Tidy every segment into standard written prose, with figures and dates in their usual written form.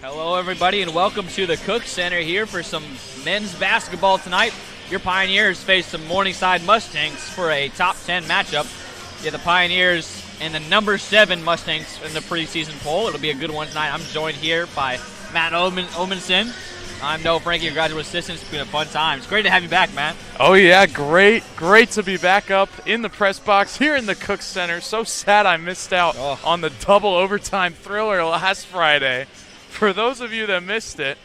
Hello, everybody, and welcome to the Cook Center here for some men's basketball tonight. Your Pioneers face some Morningside Mustangs for a top 10 matchup. Yeah, the Pioneers and the number 7 Mustangs in the preseason poll. It'll be a good one tonight. I'm joined here by Matt Omenson. I'm Noah Frankie, your graduate assistant. It's been a fun time. It's great to have you back, Matt. Oh, yeah, great to be back up in the press box here in the Cook Center. So sad I missed out on the double overtime thriller last Friday. For those of you that missed it,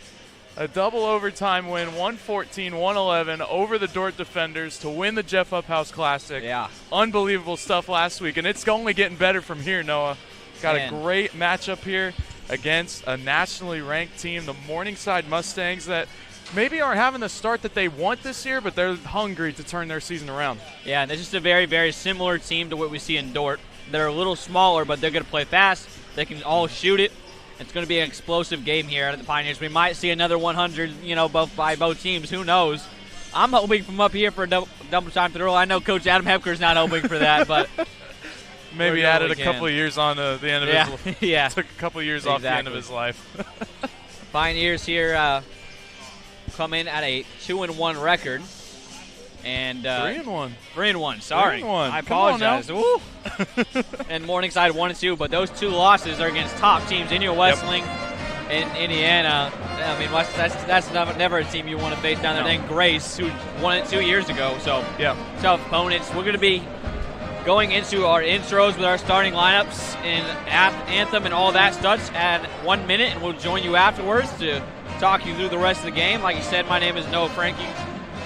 a double overtime win, 114-111 over the Dordt Defenders to win the Jeff Uphouse Classic. Yeah. Unbelievable stuff last week, and it's only getting better from here, Noah. Got a great matchup here against a nationally ranked team, the Morningside Mustangs, that maybe aren't having the start that they want this year, but they're hungry to turn their season around. Yeah, and it's just a very, very similar team to what we see in Dordt. They're a little smaller, but they're going to play fast. They can all shoot it. It's going to be an explosive game here at the Pioneers. We might see another 100, by both teams. Who knows? I'm hoping from up here for a double time throw. I know Coach Adam Hepker's not hoping for that, but maybe added a couple of years on to the end of his life. Yeah. Took a couple of years off the end of his life. Pioneers here come in at a 2-1 record. And 3-1. 3-1. Sorry, 3-1. I apologize. And Morningside 1-2, but those two losses are against top teams: Indiana Wesleyan and Indiana. I mean, that's never a team you want to face down there. Then Grace, who won it 2 years ago. So tough opponents. We're going to be going into our intros with our starting lineups and anthem and all that stuff at 1 minute, and we'll join you afterwards to talk you through the rest of the game. Like you said, my name is Noah Frankie.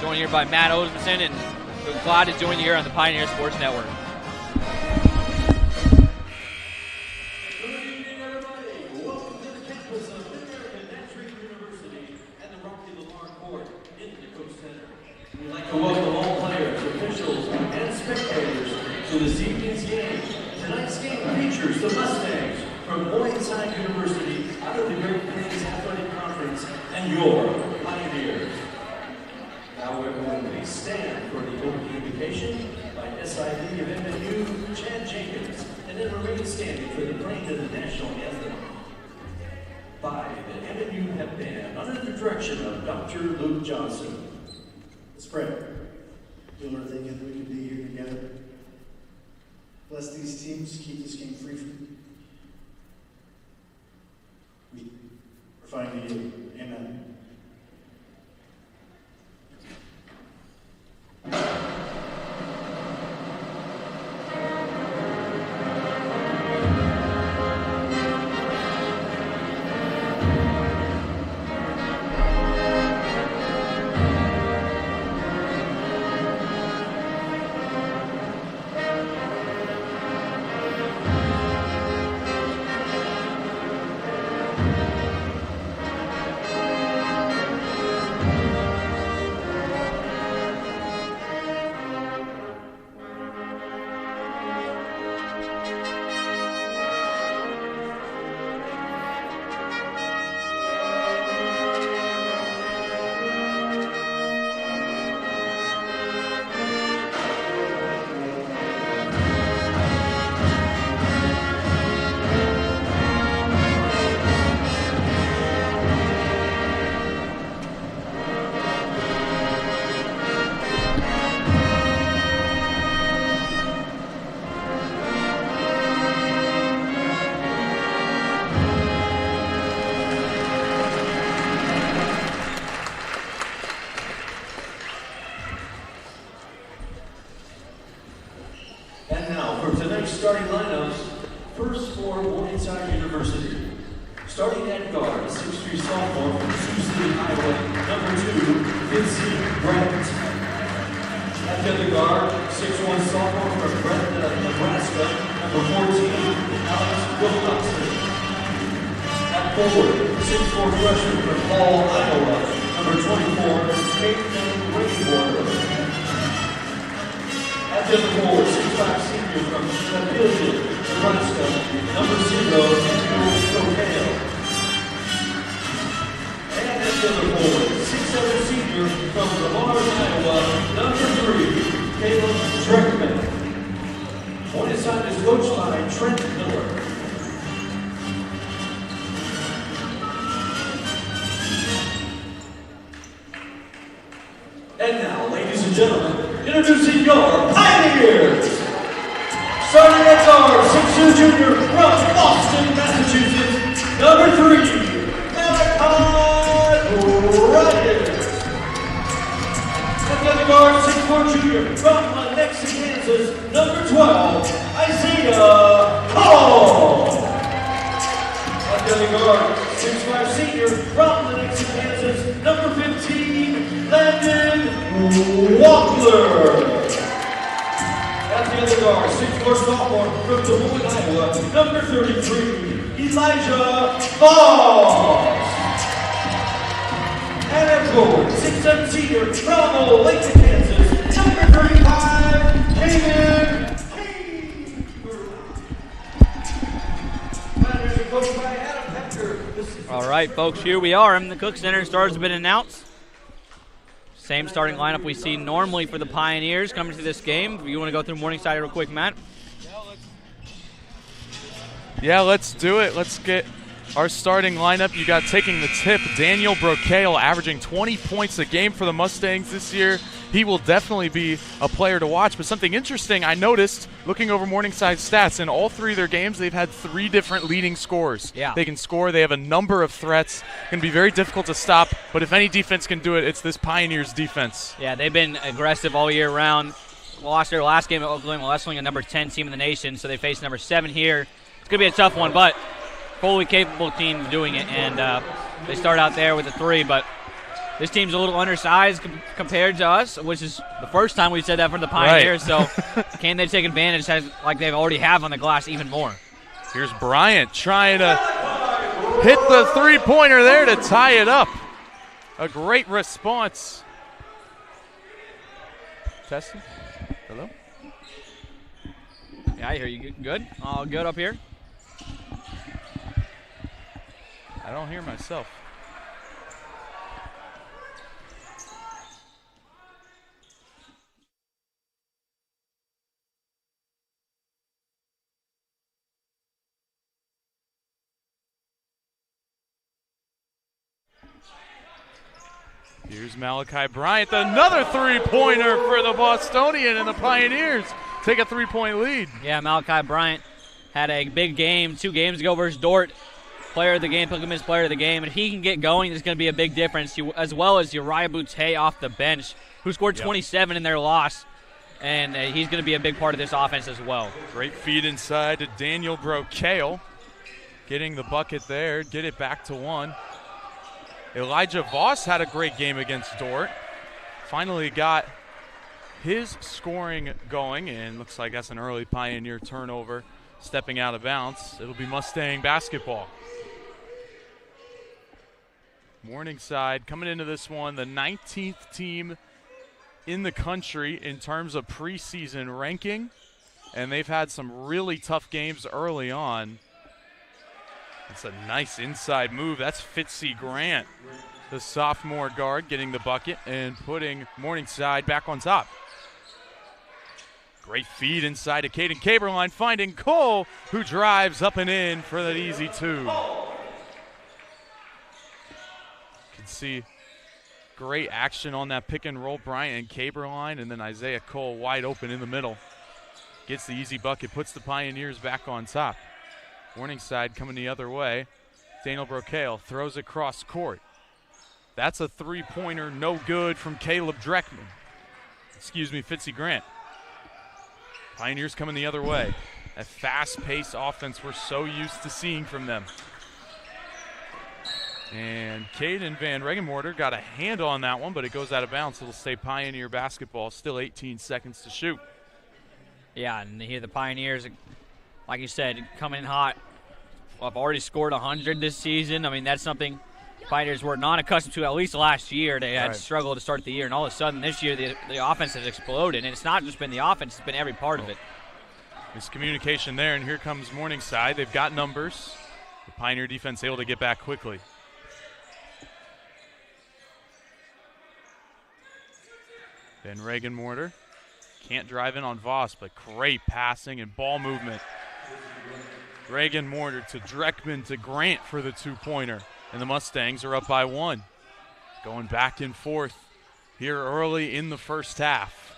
Joined here by Matt Osmondson, and we're glad to join you here on the Pioneer Sports Network. Good evening, everybody. Welcome to the campus of Mid-American Natural University and the Rocky Lamar Court in the Cook Center. We'd like to welcome all players, officials, and spectators to this evening's game. Tonight's game features the Mustangs from Morningside University out of the Great Plains Athletic Conference and your Pioneers. Now everyone please stand for the opening invocation by SID of MNU, Chad Jenkins, and then remain standing for the playing of the national anthem by the MNU Pep Band under the direction of Dr. Luke Johnson. Let's pray. Dear Lord, thank you that we can be here together. Bless these teams, keep this game free from we refine to you. Amen. Starting lineups, first for Morningside University. Starting at guard, a 6'3" sophomore from Sioux City, Iowa, number 2, Vincent Brent. At the other guard, 6'1" sophomore from Brent, Nebraska, number 14, Alex Wilcoxon. At forward, 6'4" freshman from Hall, Iowa, number 24, Caitlin Rainwater. At the other forward, 6'5" senior from Papillion, Nebraska, number 0, Andrew Coquel. And at the other forward, 6'7" senior from Lamar, Iowa, number 3, Caleb Dreckman. Morningside is coached by Trent Miller. And now, ladies and gentlemen, introducing your Pioneers. Starting at guard, 6'2" junior from Boston, Massachusetts, number 3, Malachi Bryant. At the other guard, 6'4" junior from Lenexa, Kansas, number 12, Isaiah Cole. At the other guard, 6'5" senior from Lenexa, Kansas, number 15, Landon Wampler. At the other guard, 6'4" sophomore from Des Moines, Iowa, number 33, Elijah Voss. And at goal, 6'7" senior from Olathe, Kansas, number 35, Kaden All right, folks, here we are. The Cook Center starters have been announced. Same starting lineup we see normally for the Pioneers coming to this game. You want to go through Morningside real quick, Matt? Yeah, let's do it. Let's get our starting lineup. You got taking the tip, Daniel Brocale, averaging 20 points a game for the Mustangs this year. He will definitely be a player to watch. But something interesting I noticed looking over Morningside's stats, in all 3 of their games, they've had 3 different leading scorers. Yeah. They can score. They have a number of threats. It can be very difficult to stop. But if any defense can do it, it's this Pioneers defense. Yeah, they've been aggressive all year round. Lost their last game at Oklahoma Wrestling, a number 10 team in the nation, so they face number 7 here. It's going to be a tough one, but fully capable team doing it, and they start out there with a 3, but this team's a little undersized compared to us, which is the first time we've said that for the Pioneers, right. So can they take advantage like they already have on the glass even more? Here's Bryant trying to hit the three-pointer there to tie it up. A great response. Testing? Hello? Yeah, I hear you. Good? All good up here? I don't hear myself. Here's Malachi Bryant, another three-pointer for the Bostonian, and the Pioneers take a 3-point lead. Yeah, Malachi Bryant had a big game 2 games ago versus Dort. Player of the game, took him as player of the game. And if he can get going, there's going to be a big difference, as well as Uriah Boutte off the bench, who scored 27 in their loss. And he's going to be a big part of this offense as well. Great feed inside to Daniel Brocale. Getting the bucket there, get it back to 1. Elijah Voss had a great game against Dort. Finally got his scoring going, and looks like that's an early Pioneer turnover. Stepping out of bounds. It'll be Mustang basketball. Morningside coming into this one, the 19th team in the country in terms of preseason ranking, and they've had some really tough games early on. It's a nice inside move. That's Fitzy Grant, the sophomore guard, getting the bucket and putting Morningside back on top. Great feed inside to Caden Caberline, finding Cole, who drives up and in for that easy 2. Can see great action on that pick and roll. Bryant and Caberline, and then Isaiah Cole wide open in the middle. Gets the easy bucket, puts the Pioneers back on top. Morningside coming the other way. Daniel Brocale throws it cross court. That's a 3-pointer, no good from Caleb Dreckman. Fitzy Grant. Pioneers coming the other way. A fast-paced offense we're so used to seeing from them. And Caden Van Regenmorter got a hand on that one, but it goes out of bounds. It'll stay Pioneer basketball. Still 18 seconds to shoot. Yeah, and here the Pioneers, like you said, coming in hot. Well, I've already scored 100 this season. I mean, that's something Pioneers were not accustomed to, at least last year. They had struggled to start the year, and all of a sudden this year the offense has exploded. And it's not just been the offense, it's been every part of it. Miscommunication there, and here comes Morningside. They've got numbers. The Pioneer defense able to get back quickly. Van Regenmorter can't drive in on Voss, but great passing and ball movement. Regenmorter to Dreckman to Grant for the 2-pointer. And the Mustangs are up by 1. Going back and forth here early in the first half.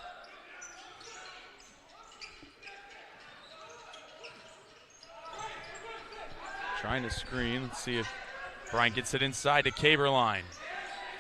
Trying to screen. Let's see if Bryant gets it inside to Caberline.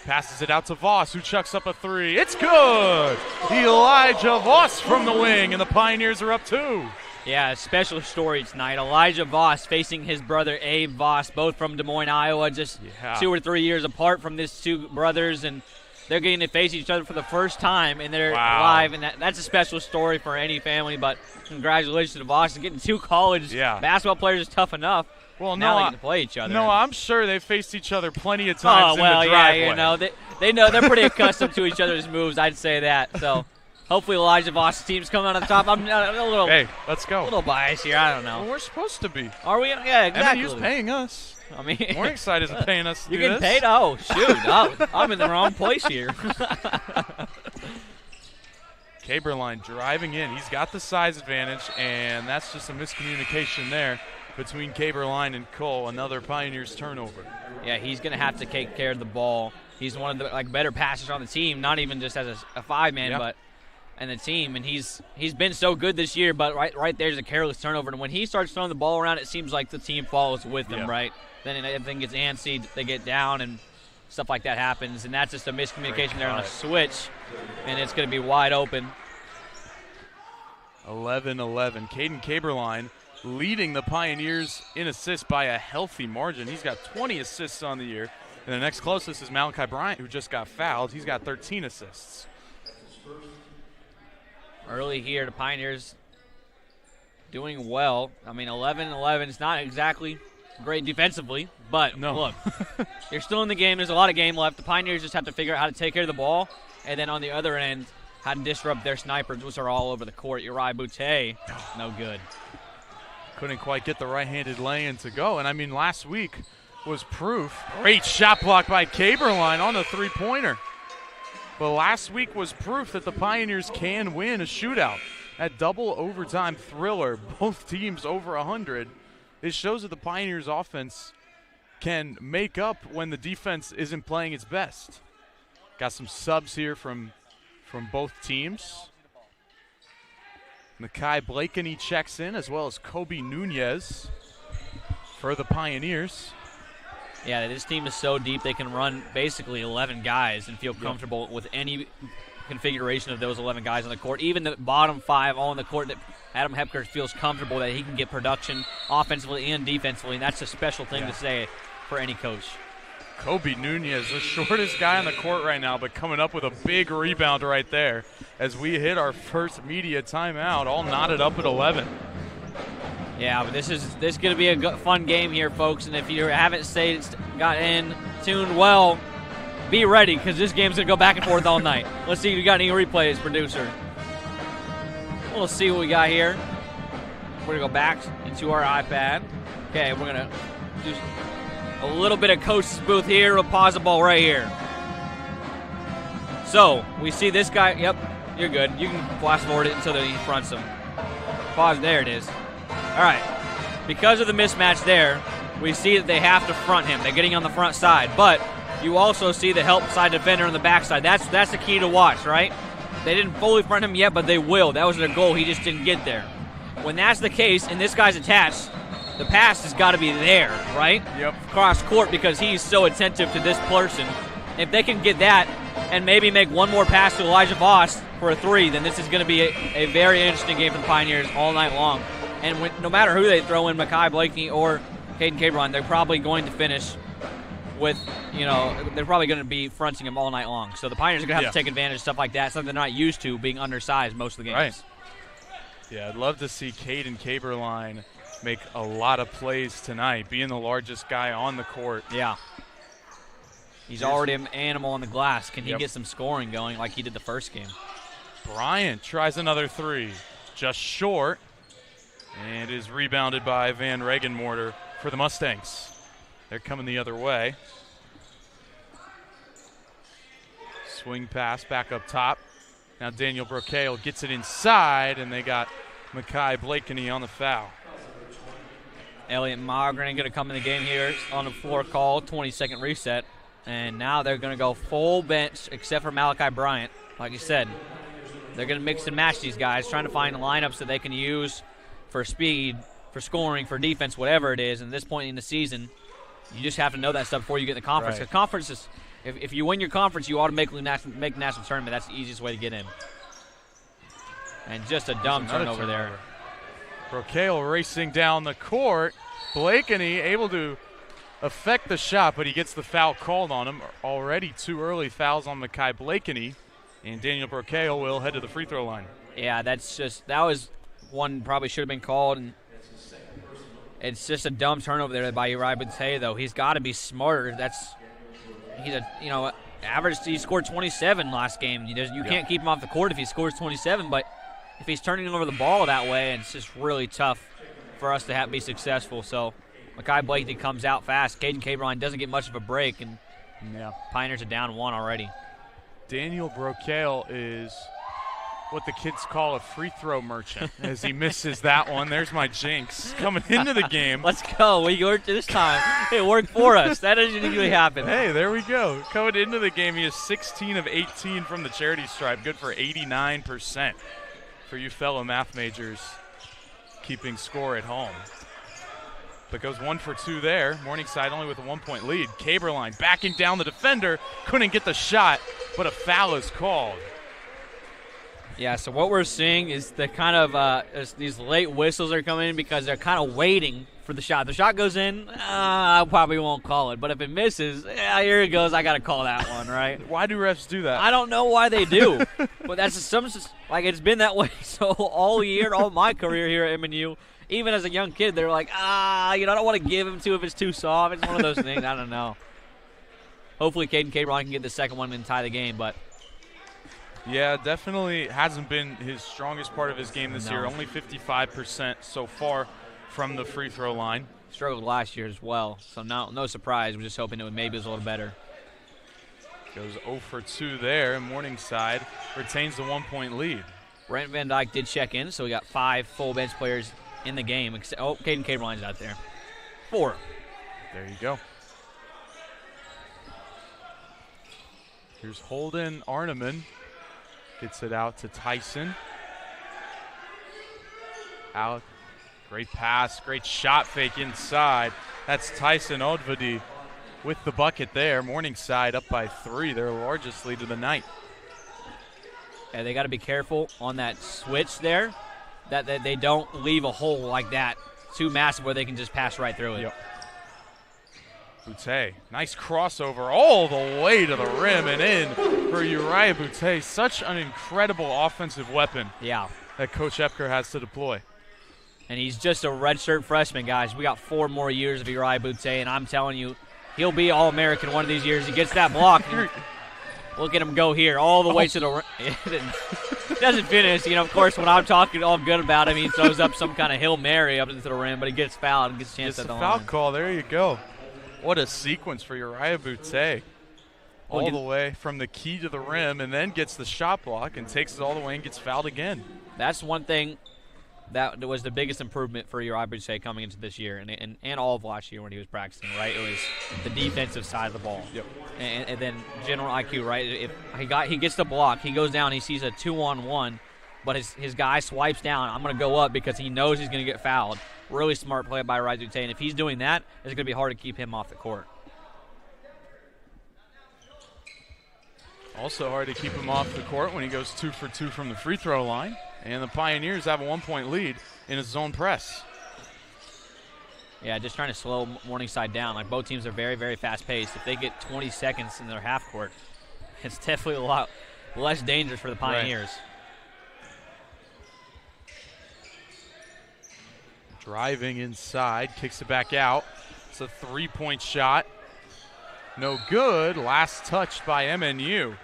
Passes it out to Voss, who chucks up a three. It's good! Elijah Voss from the wing, and the Pioneers are up 2. Yeah, a special story tonight. Elijah Voss facing his brother Abe Voss, both from Des Moines, Iowa, just 2 or 3 years apart from these two brothers, and they're getting to face each other for the first time, and they're live, and that's a special story for any family, but congratulations to Voss. Getting 2 college basketball players is tough enough. Well, now they get to play each other. No, I'm sure they've faced each other plenty of times in the driveway. Yeah, you know, they know they're pretty accustomed to each other's moves, I'd say that, so hopefully Elijah Voss' team's coming out on the top. I'm a little let's go. A little biased here. I don't know. Well, we're supposed to be. Are we? Yeah, exactly. MNU's paying us. I mean, Morningside isn't paying us to do this. You're getting paid? Oh, shoot. I'm in the wrong place here. Caberline driving in. He's got the size advantage, and that's just a miscommunication there between Caberline and Cole. Another Pioneers turnover. Yeah, he's going to have to take care of the ball. He's one of the better passers on the team, not even just as a 5-man, but and the team, and he's been so good this year, but right there's a careless turnover, and when he starts throwing the ball around, it seems like the team follows with him, right? Then everything gets antsy, they get down, and stuff like that happens, and that's just a miscommunication there on a switch, and it's going to be wide open. 11-11. Caden Caberline leading the Pioneers in assists by a healthy margin. He's got 20 assists on the year, and the next closest is Malachi Bryant, who just got fouled. He's got 13 assists. Early here, the Pioneers doing well. I mean, 11-11 is not exactly great defensively, but look, they're still in the game. There's a lot of game left. The Pioneers just have to figure out how to take care of the ball, and then on the other end, how to disrupt their snipers, which are all over the court. Uriah Boutte, no good. Couldn't quite get the right-handed lay-in to go, and I mean, last week was proof. Great shot block by Caberline on the three-pointer. But last week was proof that the Pioneers can win a shootout. That double overtime thriller, both teams over 100. It shows that the Pioneers offense can make up when the defense isn't playing its best. Got some subs here from both teams. Makai Blakeney checks in, as well as Kobe Nunez for the Pioneers. Yeah, this team is so deep they can run basically 11 guys and feel comfortable with any configuration of those 11 guys on the court. Even the bottom 5 all on the court, that Adam Hepker feels comfortable that he can get production offensively and defensively, and that's a special thing to say for any coach. Kobe Nunez, the shortest guy on the court right now, but coming up with a big rebound right there as we hit our first media timeout, all knotted up at 11. Yeah, but this is going to be a fun game here, folks. And if you haven't got in tuned well, be ready, because this game's going to go back and forth all night. Let's see if you got any replays, producer. We'll see what we got here. We're going to go back into our iPad. Okay, we're going to do a little bit of coach's booth here. We'll pause the ball right here. So, we see this guy. Yep, you're good. You can flash forward it until he fronts him. Pause. There it is. All right. Because of the mismatch there, we see that they have to front him. They're getting on the front side. But you also see the help side defender on the backside. That's the key to watch, right? They didn't fully front him yet, but they will. That was their goal. He just didn't get there. When that's the case and this guy's attached, the pass has got to be there, right? Yep. Cross court, because he's so attentive to this person. If they can get that and maybe make one more pass to Elijah Voss for a 3, then this is going to be a very interesting game for the Pioneers all night long. And no matter who they throw in, Makai Blakeney or Caden Caberline, they're probably going to finish with, they're probably going to be fronting him all night long. So the Pioneers are going to have to take advantage of stuff like that, something they're not used to, being undersized most of the games. Right. Yeah, I'd love to see Caden Caberline make a lot of plays tonight, being the largest guy on the court. Yeah. He's already an animal on the glass. Can he get some scoring going like he did the first game? Bryant tries another 3. Just short. And is rebounded by Van Regenmorter for the Mustangs. They're coming the other way. Swing pass back up top. Now Daniel Brocail gets it inside, and they got Makai Blakeney on the foul. Elliot Mogren going to come in the game here on the floor call, 20-second reset. And now they're going to go full bench except for Malachi Bryant. Like you said, they're going to mix and match these guys, trying to find lineups that they can use for speed, for scoring, for defense, whatever it is. And at this point in the season, you just have to know that stuff before you get in the conference. Because conference is, if you win your conference, you automatically make national tournament. That's the easiest way to get in. And just a dumb turnover there. Brocail racing down the court. Blakeney able to affect the shot, but he gets the foul called on him. Already 2 early fouls on Makai Blakeney, and Daniel Brocail will head to the free throw line. Yeah, that was one probably should have been called, and it's just a dumb turnover there by Uriah Boutte, though. He's got to be smarter. He scored 27 last game. You can't keep him off the court if he scores 27, but if he's turning over the ball that way, it's just really tough for us to be successful. So Makai Blakeney comes out fast. Caden Caberline doesn't get much of a break, and Pioneers are down 1 already. Daniel Brocail is what the kids call a free throw merchant as he misses that one. There's my jinx coming into the game. Let's go. We worked this time. It worked for us. That doesn't usually happen. Hey, there we go. Coming into the game, he is 16 of 18 from the charity stripe. Good for 89% for you fellow math majors keeping score at home. But goes 1 for 2 there. Morningside only with a 1-point lead. Caberline backing down the defender. Couldn't get the shot, but a foul is called. Yeah, so what we're seeing is the kind of these late whistles are coming in because they're kind of waiting for the shot. If the shot goes in, I probably won't call it. But if it misses, here it goes. I got to call that one, right? Why do refs do that? I don't know why they do. But like it's been that way so all year, all my career here at MNU. Even as a young kid, they're like, I don't want to give him to if it's too soft. It's one of those things. I don't know. Hopefully, Caden Caberline can get the second one and tie the game, but. Yeah, definitely hasn't been his strongest part of his game this year. Only 55% so far from the free throw line. Struggled last year as well, so no surprise. We're just hoping it maybe was a little better. Goes 0 for 2 there, and Morningside retains the 1-point lead. Brent Van Dyke did check in, so we got 5 full bench players in the game. Caden Caberline's out there. 4. There you go. Here's Holden Arneman. Gets it out to Tyson. Out. Great pass. Great shot fake inside. That's Tyson Odvadi with the bucket there. Morningside up by 3. Their largest lead of the night. Yeah, they got to be careful on that switch there. That they don't leave a hole like that too massive where they can just pass right through it. Yep. Boutte, nice crossover all the way to the rim and in for Uriah Boutte. Such an incredible offensive weapon that Coach Epker has to deploy. And he's just a redshirt freshman, guys. We got 4 more years of Uriah Boutte, and I'm telling you, he'll be All-American one of these years. He gets that block. Look at him go here all the way to the rim. It doesn't finish. Of course, when I'm talking all good about him, he throws up some kind of Hail Mary up into the rim, but he gets fouled and gets a chance at the line. Foul call. There you go. What a sequence for Uriah Boutte. All the way from the key to the rim, and then gets the shot block and takes it all the way and gets fouled again. That's one thing that was the biggest improvement for Uriah Boutte coming into this year and all of last year when he was practicing, right? It was the defensive side of the ball. Yep. And then general IQ, right? If he gets the block, he goes down, he sees a 2-on-1, but his guy swipes down. I'm going to go up because he knows he's going to get fouled. Really smart play by Uriah Boutte, and if he's doing that, it's going to be hard to keep him off the court. Also hard to keep him off the court when he goes 2 for 2 from the free throw line. And the Pioneers have a 1-point lead in a zone press. Yeah, just trying to slow Morningside down. Like, both teams are very, very fast-paced. If they get 20 seconds in their half court, it's definitely a lot less dangerous for the Pioneers. Right. Driving inside, kicks it back out. It's a 3-point shot. No good. Last touch by MNU.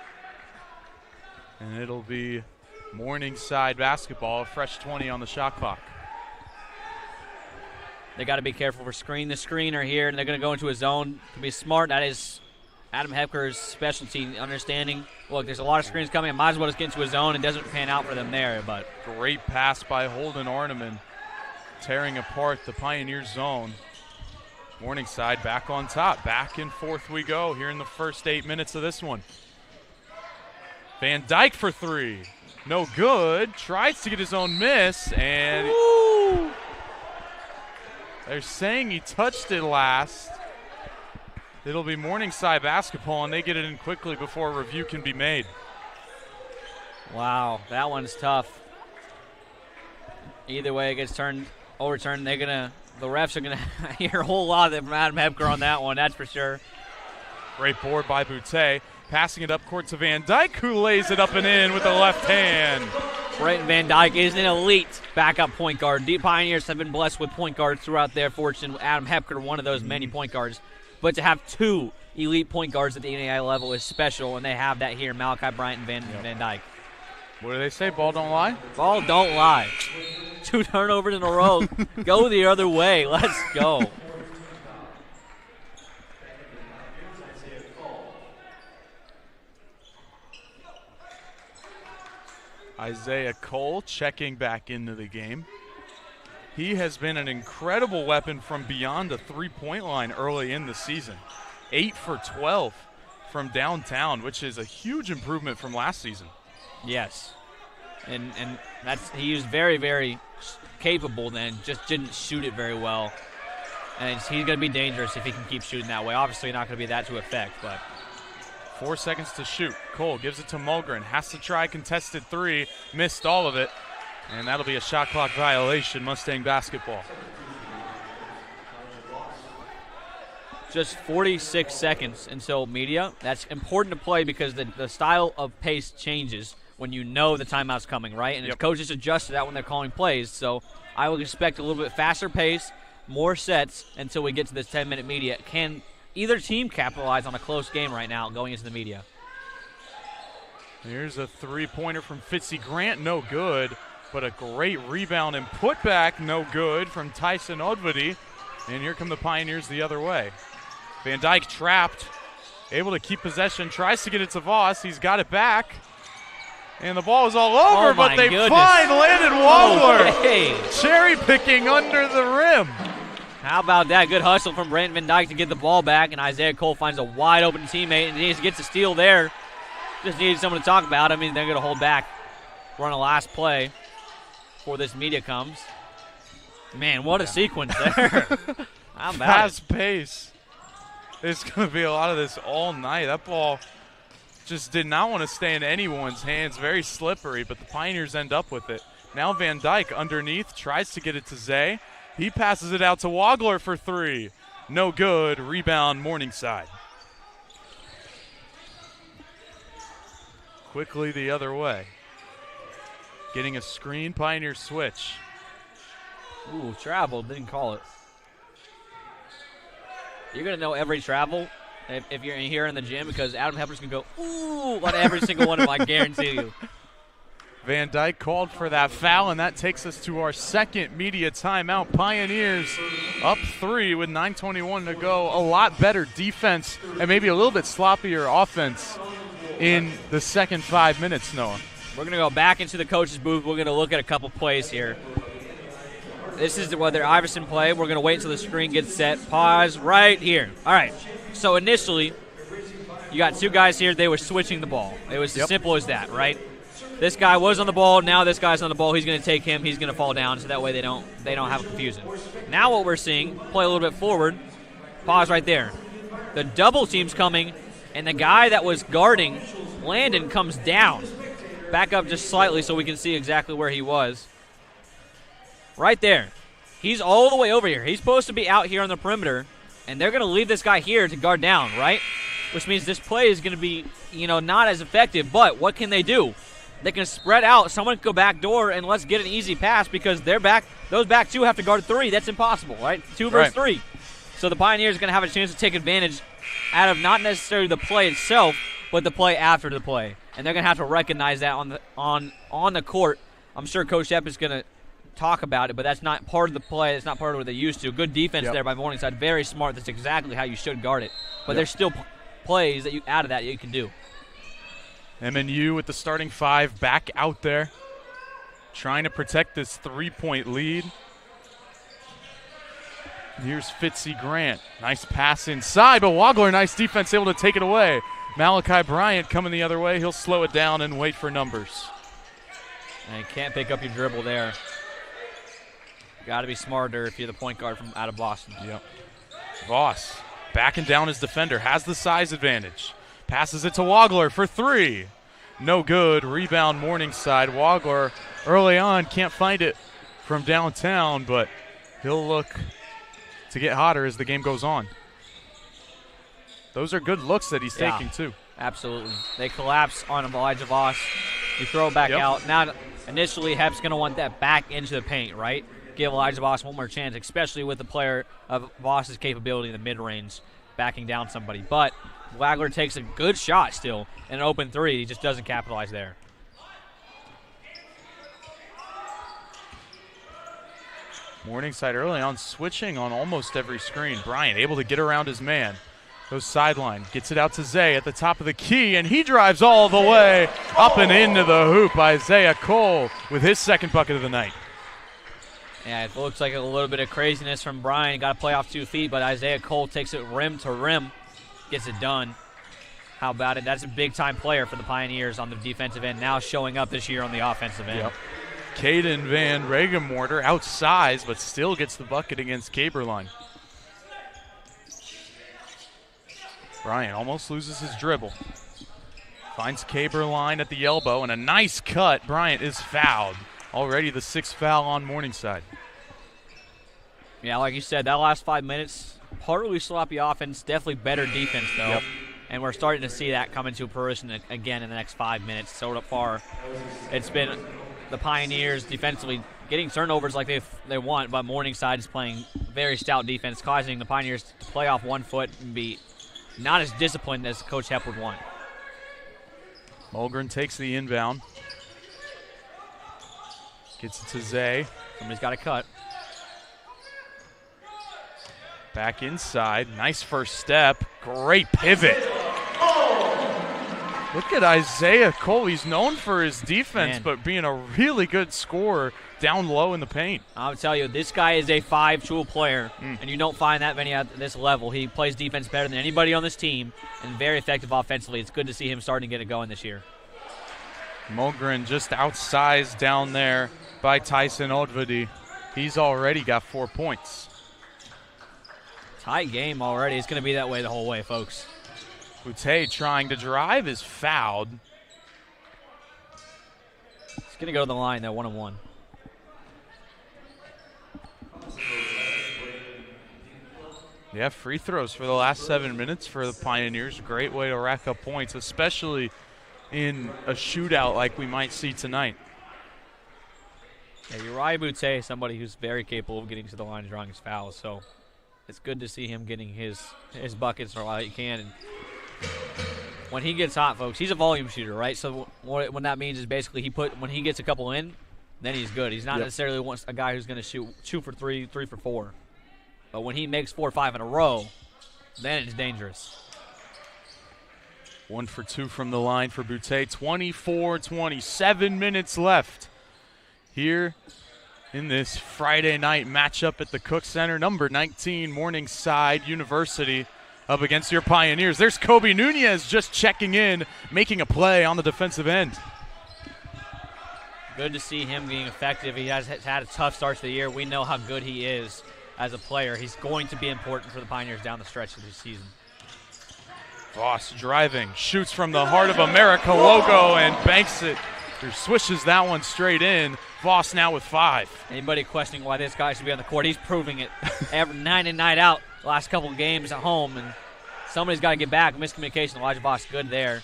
And it'll be Morningside basketball, a fresh 20 on the shot clock. They got to be careful for screen the screener here, and they're going to go into a zone. To be smart, that is Adam Hepker's specialty, understanding. Look, there's a lot of screens coming. I might as well just get into a zone. It doesn't pan out for them there. But great pass by Holden Arneman, tearing apart the Pioneer zone. Morningside back on top. Back and forth we go here in the first 8 minutes of this one. Van Dyke for three. No good. Tries to get his own miss, and they're saying he touched it last. It'll be Morningside basketball, and they get it in quickly before a review can be made. Wow, that one's tough. Either way, it gets overturned. The refs are gonna hear a whole lot from Adam Hepker on that one. That's for sure. Great board by Boutte. Passing it up court to Van Dyke, who lays it up and in with the left hand. Brayton Van Dyke is an elite backup point guard. The Pioneers have been blessed with point guards throughout their fortune. Adam Hepker, one of those many point guards. But to have two elite point guards at the NAI level is special, and they have that here, Malachi Bryant and Van Dyke. What do they say? Ball don't lie? Ball don't lie. 2 turnovers in a row. Go the other way. Let's go. Isaiah Cole checking back into the game. He has been an incredible weapon from beyond the three-point line early in the season. 8 for 12 from downtown, which is a huge improvement from last season. Yes. And he was very, very capable then, just didn't shoot it very well. And he's going to be dangerous if he can keep shooting that way. Obviously not going to be that to effect, but 4 seconds to shoot. Cole gives it to Mulgren. Has to try contested three. Missed all of it. And that'll be a shot clock violation, Mustang basketball. Just 46 seconds until media. That's important to play because the style of pace changes when you know the timeout's coming, right? And the coaches adjust to that when they're calling plays. So I would expect a little bit faster pace, more sets until we get to this 10-minute media. Can either team capitalize on a close game right now going into the media? Here's a three-pointer from Fitzy Grant, no good, but a great rebound and putback, no good from Tyson Odvady. And here come the Pioneers the other way. Van Dyke trapped, able to keep possession, tries to get it to Voss. He's got it back. And the ball is all over, but they find Landon Wagler. Okay. Cherry picking under the rim. How about that? Good hustle from Brandon Van Dyke to get the ball back, and Isaiah Cole finds a wide open teammate, and he gets a steal there. Just needed someone to talk about. I mean, they're going to hold back, run a last play before this media comes. Man, what a sequence there. How about fast pace. There's going to be a lot of this all night. That ball just did not want to stay in anyone's hands. Very slippery, but the Pioneers end up with it. Now Van Dyke underneath, tries to get it to Zay. He passes it out to Wagler for three. No good. Rebound, Morningside. Quickly the other way. Getting a screen, Pioneers switch. Ooh, travel, didn't call it. You're going to know every travel if you're here in the gym because Adam Hepper's going to go, ooh, on every single one of them, I guarantee you. Van Dyke called for that foul, and that takes us to our second media timeout. Pioneers up 3 with 9:21 to go. A lot better defense and maybe a little bit sloppier offense in the second 5 minutes, Noah. We're going to go back into the coach's booth. We're going to look at a couple plays here. This is whether Iverson play. We're going to wait until the screen gets set. Pause right here. All right. So initially, you got two guys here. They were switching the ball. It was as simple as that, right? This guy was on the ball. Now this guy's on the ball. He's going to take him. He's going to fall down, so that way they don't have confusion. Now what we're seeing, play a little bit forward. Pause right there. The double team's coming, and the guy that was guarding Landon comes down. Back up just slightly so we can see exactly where he was. Right there. He's all the way over here. He's supposed to be out here on the perimeter, and they're going to leave this guy here to guard down, right? Which means this play is going to be, not as effective. But what can they do? They can spread out. Someone can go back door, and let's get an easy pass because they're back. Those back two have to guard 3. That's impossible, right? 2 versus 3. So the Pioneers are going to have a chance to take advantage out of not necessarily the play itself, but the play after the play. And they're going to have to recognize that on the court. I'm sure Coach Epp is going to talk about it, but that's not part of the play. It's not part of what they used to. Good defense there by Morningside. Very smart. That's exactly how you should guard it. But there's still plays that out of that you can do. MNU with the starting 5 back out there, trying to protect this 3-point lead. Here's Fitzy Grant. Nice pass inside, but Wagler, nice defense, able to take it away. Malachi Bryant coming the other way. He'll slow it down and wait for numbers. And you can't pick up your dribble there. Got to be smarter if you're the point guard from out of Boston. Yep. Voss backing down his defender, has the size advantage. Passes it to Wagler for three. No good. Rebound Morningside. Wagler early on can't find it from downtown, but he'll look to get hotter as the game goes on. Those are good looks that he's taking too. Absolutely. They collapse on Elijah Voss. You throw it back out. Now, initially, Hep's going to want that back into the paint, right? Give Elijah Voss one more chance, especially with the player of Voss's capability in the mid-range, backing down somebody. But Wagler takes a good shot still, an open three. He just doesn't capitalize there. Morningside early on switching on almost every screen. Bryant able to get around his man. Goes sideline, gets it out to Zay at the top of the key, and he drives all the way up and into the hoop. Isaiah Cole with his second bucket of the night. Yeah, it looks like a little bit of craziness from Bryant. Got to play off 2 feet, but Isaiah Cole takes it rim to rim, gets it done. How about it? That's a big-time player for the Pioneers on the defensive end, now showing up this year on the offensive end. Yep. Caden Van Regenmorter outsized, but still gets the bucket against Caberline. Bryant almost loses his dribble. Finds Caberline at the elbow, and a nice cut. Bryant is fouled. Already the 6th foul on Morningside. Yeah, like you said, that last 5 minutes, partly sloppy offense, definitely better defense, though. Yep. And we're starting to see that come into fruition again in the next 5 minutes. So far, it's been the Pioneers defensively getting turnovers like they want, but Morningside is playing very stout defense, causing the Pioneers to play off 1 foot and be not as disciplined as Coach Hep would want. Mulgren takes the inbound. Gets it to Zay. Somebody's got to cut. Back inside. Nice first step. Great pivot. Look at Isaiah Cole. He's known for his defense, but being a really good scorer down low in the paint. I'll tell you, this guy is a 5-tool player, and you don't find that many at this level. He plays defense better than anybody on this team and very effective offensively. It's good to see him starting to get it going this year. Mulgren just outsized down there by Tyson Odvadi. He's already got 4 points. Tight game already. It's going to be that way the whole way, folks. Boutte trying to drive is fouled. It's going to go to the line, though, 1-on-1. Yeah, free throws for the last 7 minutes for the Pioneers. Great way to rack up points, especially in a shootout like we might see tonight. Yeah, Uriah Boutte is somebody who's very capable of getting to the line and drawing his fouls, so it's good to see him getting his buckets while he can. And when he gets hot, folks, he's a volume shooter, right? So what that means is basically when he gets a couple in, then he's good. He's not necessarily a guy who's going to shoot 2 for 3, 3 for 4. But when he makes 4 or 5 in a row, then it's dangerous. 1 for 2 from the line for Boutte. 24-20, 7 minutes left here in this Friday night matchup at the Cook Center. Number 19, Morningside University up against your Pioneers. There's Kobe Nunez just checking in, making a play on the defensive end. Good to see him being effective. He has had a tough start to the year. We know how good he is as a player. He's going to be important for the Pioneers down the stretch of this season. Voss driving, shoots from the Heart of America logo and banks it. Or swishes that one straight in. Voss now with 5. Anybody questioning why this guy should be on the court, he's proving it every night in, night out. Last couple of games at home, and somebody's got to get back. Miscommunication, Elijah Voss good there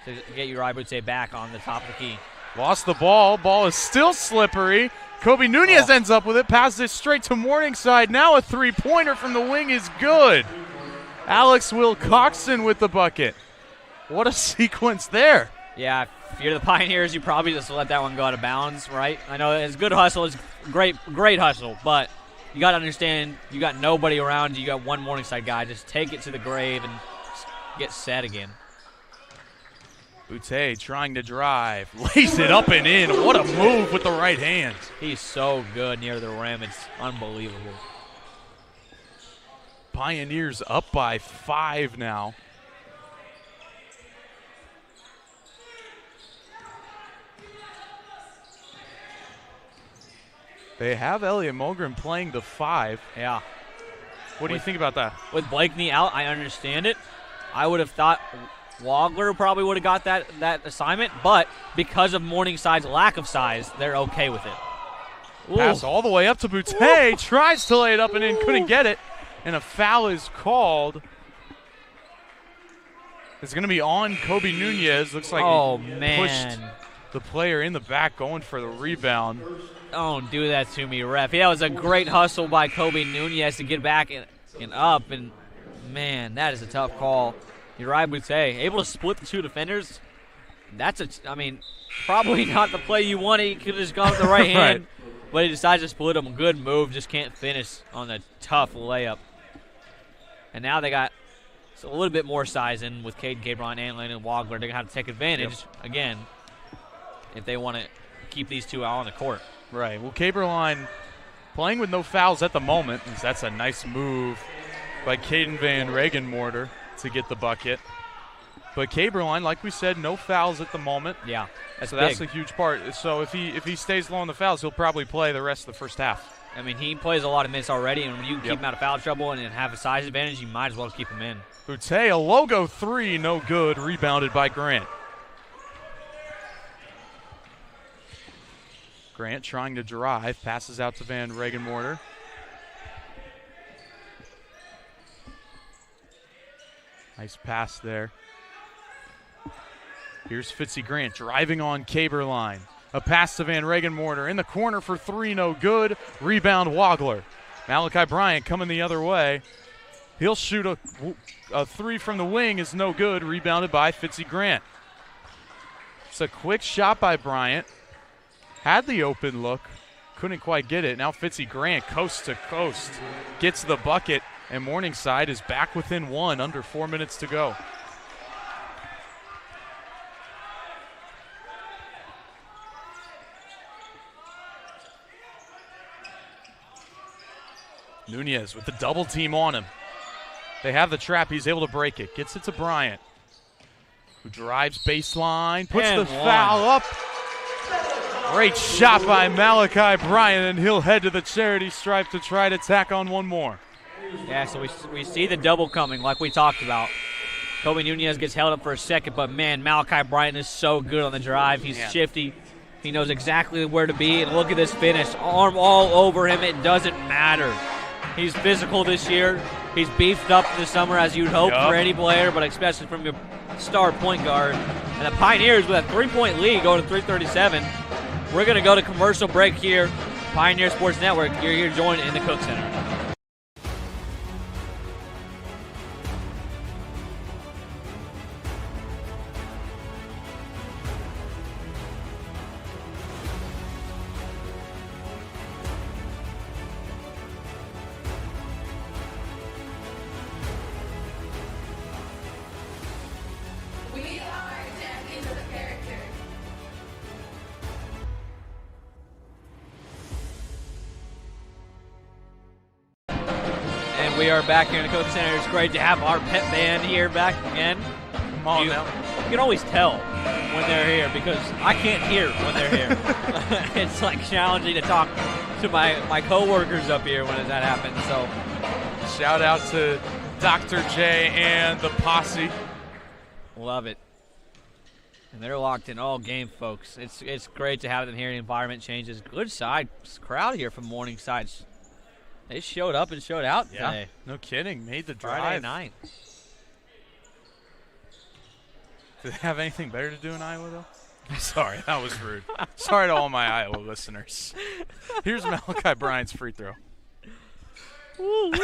to get Uriah Boutte back on the top of the key. Lost the ball. Ball is still slippery. Kobe Nunez ends up with it, passes it straight to Morningside. Now a three-pointer from the wing is good. Alex Wilcoxon with the bucket. What a sequence there. Yeah, if you're the Pioneers, you probably just let that one go out of bounds, right? I know it's good hustle. It's great hustle, but you got to understand you got nobody around you. You got one Morningside guy. Just take it to the grave and get set again. Boutte trying to drive. Lays it up and in. What a move with the right hand. He's so good near the rim. It's unbelievable. Pioneers up by 5 now. They have Elliot Mulgren playing the 5. Yeah. What do you think about that? With Blakeney out, I understand it. I would have thought Wagler probably would have got that assignment, but because of Morningside's lack of size, they're okay with it. Ooh. Pass all the way up to Boutte. Tries to lay it up and in, couldn't get it. And a foul is called. It's going to be on Kobe Nunez. Looks like he pushed the player in the back going for the rebound. Don't do that to me, ref. Yeah, it was a great hustle by Kobe Nunez to get back and up. And, man, that is a tough call. You're right, Boutte. Able to split the 2 defenders. That's probably not the play you wanted. He could have just gone with the right hand. But he decides to split them. Good move. Just can't finish on the tough layup. And now they got a little bit more size in with Caden Cabron and Landon Wagler. They're going to have to take advantage, again, if they want to keep these two out on the court. Right. Well, Caberline playing with no fouls at the moment. That's a nice move by Caden Van Regenmorter to get the bucket. But Caberline, like we said, no fouls at the moment. Yeah, that's a huge part. So if he stays low on the fouls, he'll probably play the rest of the first half. I mean, he plays a lot of minutes already, and when you keep him out of foul trouble and have a size advantage, you might as well keep him in. Boutte, a logo 3, no good, rebounded by Grant. Grant trying to drive, passes out to Van Regenmorter. Nice pass there. Here's Fitzy Grant driving on Caberline. A pass to Van Regenmorter in the corner for 3, no good. Rebound Wagler. Malachi Bryant coming the other way. He'll shoot a 3 from the wing, is no good. Rebounded by Fitzy Grant. It's a quick shot by Bryant. Had the open look, couldn't quite get it. Now Fitzy Grant, coast to coast, gets the bucket, and Morningside is back within 1, under 4 minutes to go. Nunez with the double team on him. They have the trap. He's able to break it. Gets it to Bryant, who drives baseline, puts the foul up. Great shot by Malachi Bryant, and he'll head to the charity stripe to try to tack on one more. Yeah, so we see the double coming like we talked about. Kobe Nunez gets held up for a second, but, man, Malachi Bryant is so good on the drive. He's shifty. He knows exactly where to be, and look at this finish. Arm all over him. It doesn't matter. He's physical this year. He's beefed up this summer, as you'd hope for any player, but especially from your star point guard. And the Pioneers with a 3-point lead going to 3:37. We're going to go to commercial break here. Pioneer Sports Network, you're here joined in the Cook Center. We are back here in the Cook Center. It's great to have our pet band here back again. Come on now. You can always tell when they're here because I can't hear when they're here. It's like challenging to talk to my coworkers up here when that happens. So, shout out to Dr. J and the posse. Love it. And they're locked in all game, folks. It's great to have them here. The environment changes. Good side crowd here from Morningside. They showed up and showed out today. No kidding. Made the drive. Friday night. Do they have anything better to do in Iowa, though? Sorry, that was rude. Sorry to all my Iowa listeners. Here's Malachi Bryant's free throw. Woo-wee.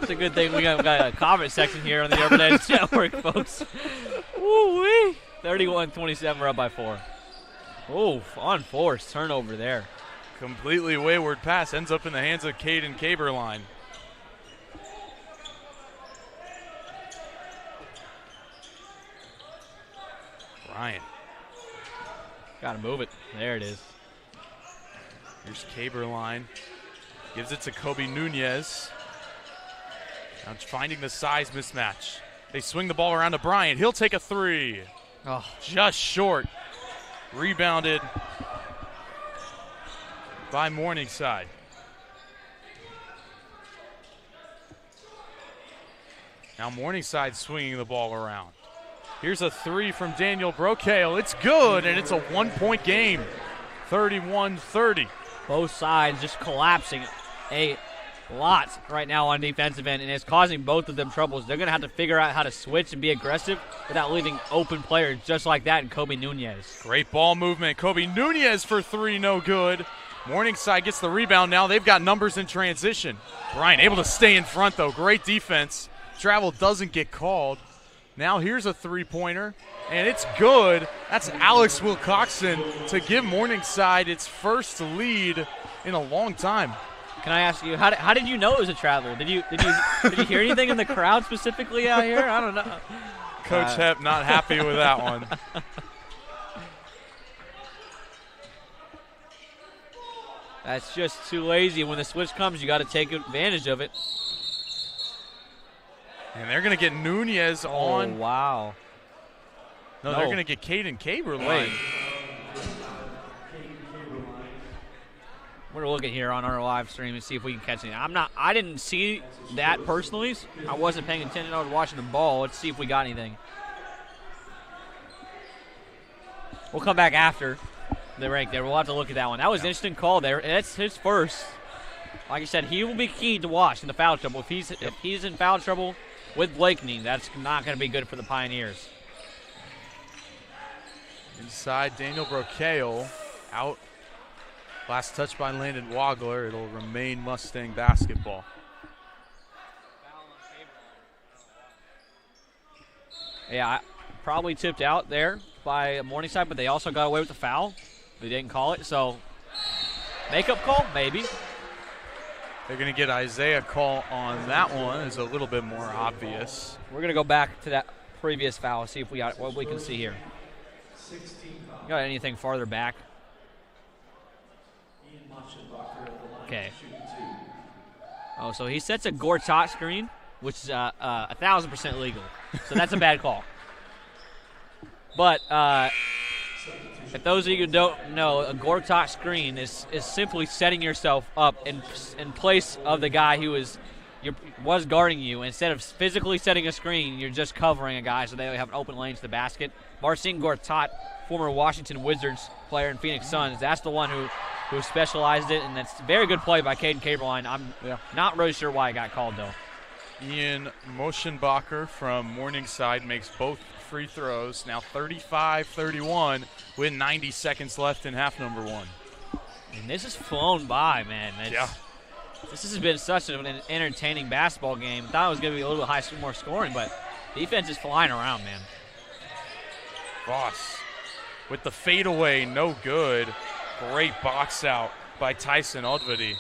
It's a good thing we got a comment section here on the Urban Edge Network, folks. Woo-wee. 31-27, we're up by 4. Oh, unforced turnover there. Completely wayward pass ends up in the hands of Caden Caberline. Bryant. Gotta move it. There it is. Here's Caberline. Gives it to Kobe Nunez. Now finding the size mismatch. They swing the ball around to Bryant. He'll take a three. Oh. Just short. Rebounded by Morningside. Now Morningside swinging the ball around. Here's a three from Daniel Brocale. It's good, and it's a 1-point game. 31-30. Both sides just collapsing a lot right now on defensive end, and it's causing both of them troubles. They're going to have to figure out how to switch and be aggressive without leaving open players just like that in Kobe Nunez. Great ball movement. Kobe Nunez for three, no good. Morningside gets the rebound now. They've got numbers in transition. Bryant able to stay in front, though. Great defense. Travel doesn't get called. Now here's a three-pointer, and it's good. That's Alex Wilcoxon to give Morningside its first lead in a long time. Can I ask you, how did you know it was a travel? Did you hear anything in the crowd specifically out here? I don't know. Coach Hepp not happy with that one. That's just too lazy. When the switch comes, you got to take advantage of it. And they're going to get Nunez on. Oh, wow. No, they're going to get Caden Caberline. We're looking here on our live stream and see if we can catch anything. I didn't see that personally. I wasn't paying attention. I was watching the ball. Let's see if we got anything. We'll come back after the break there. We'll have to look at that one. That was an interesting call there. That's his first. Like I said, he will be key to watch in the foul trouble. If he's in foul trouble with Blakeney, that's not going to be good for the Pioneers. Inside, Daniel Brocale out. Last touch by Landon Wagler. It'll remain Mustang basketball. Yeah, probably tipped out there by Morningside, but they also got away with the foul. They didn't call it, so makeup call, maybe. They're going to get Isaiah call on that one. It's a little bit more obvious. We're going to go back to that previous foul, see if we got what we can see here. Got anything farther back? Okay. Oh, so he sets a Gortat screen, which is 1,000% legal. So that's a bad call. But if those of you who don't know, a Gortat screen is simply setting yourself up in place of the guy who was guarding you. Instead of physically setting a screen, you're just covering a guy so they have an open lane to the basket. Marcin Gortat, former Washington Wizards player and Phoenix Suns, that's the one who specialized it, and that's a very good play by Caden Caberline. I'm not really sure why it got called, though. Ian Moschenbacher from Morningside makes both free throws. Now 35-31 with 90 seconds left in half number one. And this has flown by, man. This has been such an entertaining basketball game. Thought it was going to be a little bit more scoring, but defense is flying around, man. Voss with the fadeaway, no good. Great box out by Tyson Odvady.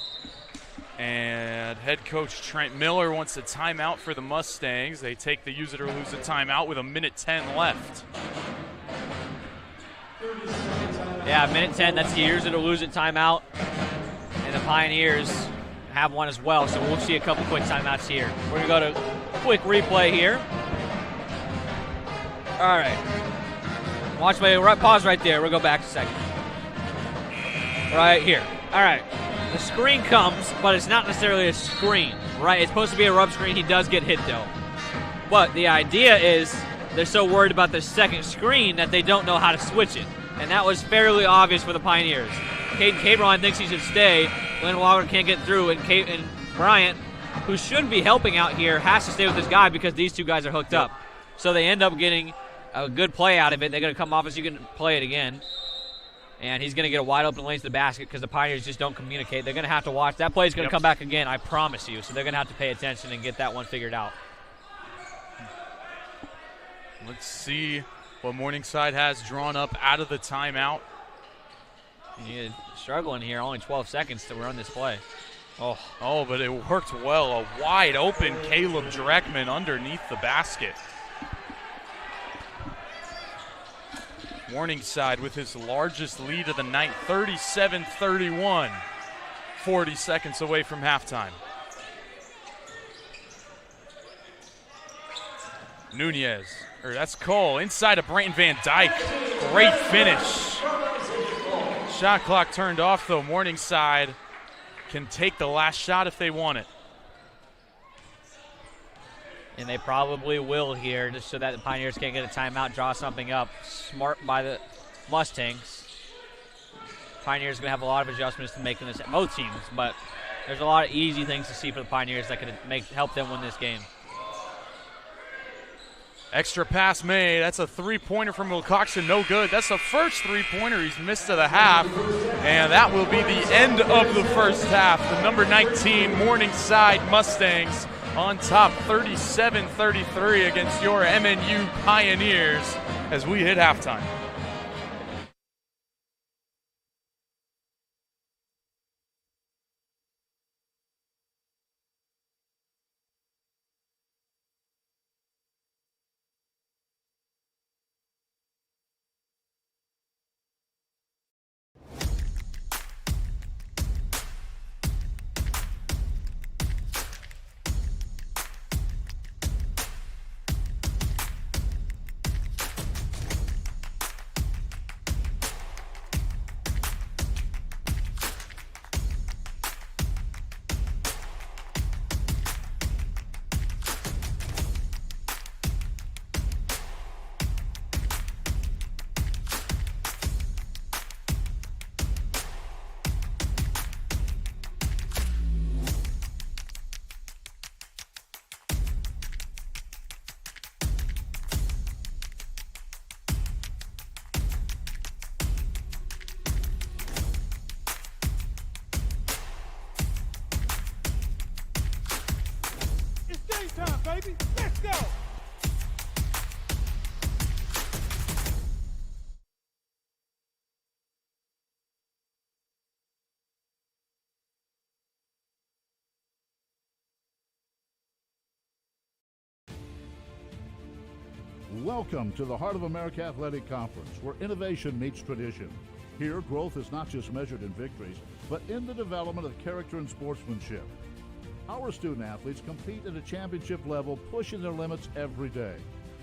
And head coach Trent Miller wants a timeout for the Mustangs. They take the use it or lose it timeout with 1:10 left. Yeah, 1:10, that's the use it or lose it timeout. And the Pioneers have one as well, so we'll see a couple quick timeouts here. We're going to go to a quick replay here. All right. Watch me, pause right there. We'll go back a second. Right here. All right. The screen comes, but it's not necessarily a screen, right? It's supposed to be a rub screen. He does get hit, though. But the idea is they're so worried about the second screen that they don't know how to switch it. And that was fairly obvious for the Pioneers. Caden Caberline thinks he should stay. Glenn Walker can't get through, and Bryant, who should be helping out here, has to stay with this guy because these two guys are hooked up. So they end up getting a good play out of it. They're going to come off as you can play it again. And he's going to get a wide open lane to the basket because the Pioneers just don't communicate. They're going to have to watch. That play is going to come back again, I promise you. So they're going to have to pay attention and get that one figured out. Let's see what Morningside has drawn up out of the timeout. You're struggling here. Only 12 seconds to run this play. Oh, but it worked well. A wide open Caleb Dreckman underneath the basket. Morningside with his largest lead of the night, 37-31, 40 seconds away from halftime. Nunez, or that's Cole, inside of Brayton Van Dyke. Great finish. Shot clock turned off, though. Morningside can take the last shot if they want it. And they probably will here, just so that the Pioneers can't get a timeout, draw something up. Smart by the Mustangs. Pioneers going to have a lot of adjustments to make in this, both teams, but there's a lot of easy things to see for the Pioneers that could help them win this game. Extra pass made. That's a three-pointer from Wilcoxon. No good. That's the first three-pointer he's missed to the half. And that will be the end of the first half. The number 19 Morningside Mustangs on top 37-33 against your MNU Pioneers as we hit halftime. Time, baby. Let's go. Welcome to the Heart of America Athletic Conference, where innovation meets tradition. Here, growth is not just measured in victories, but in the development of character and sportsmanship. Our student athletes compete at a championship level, pushing their limits every day.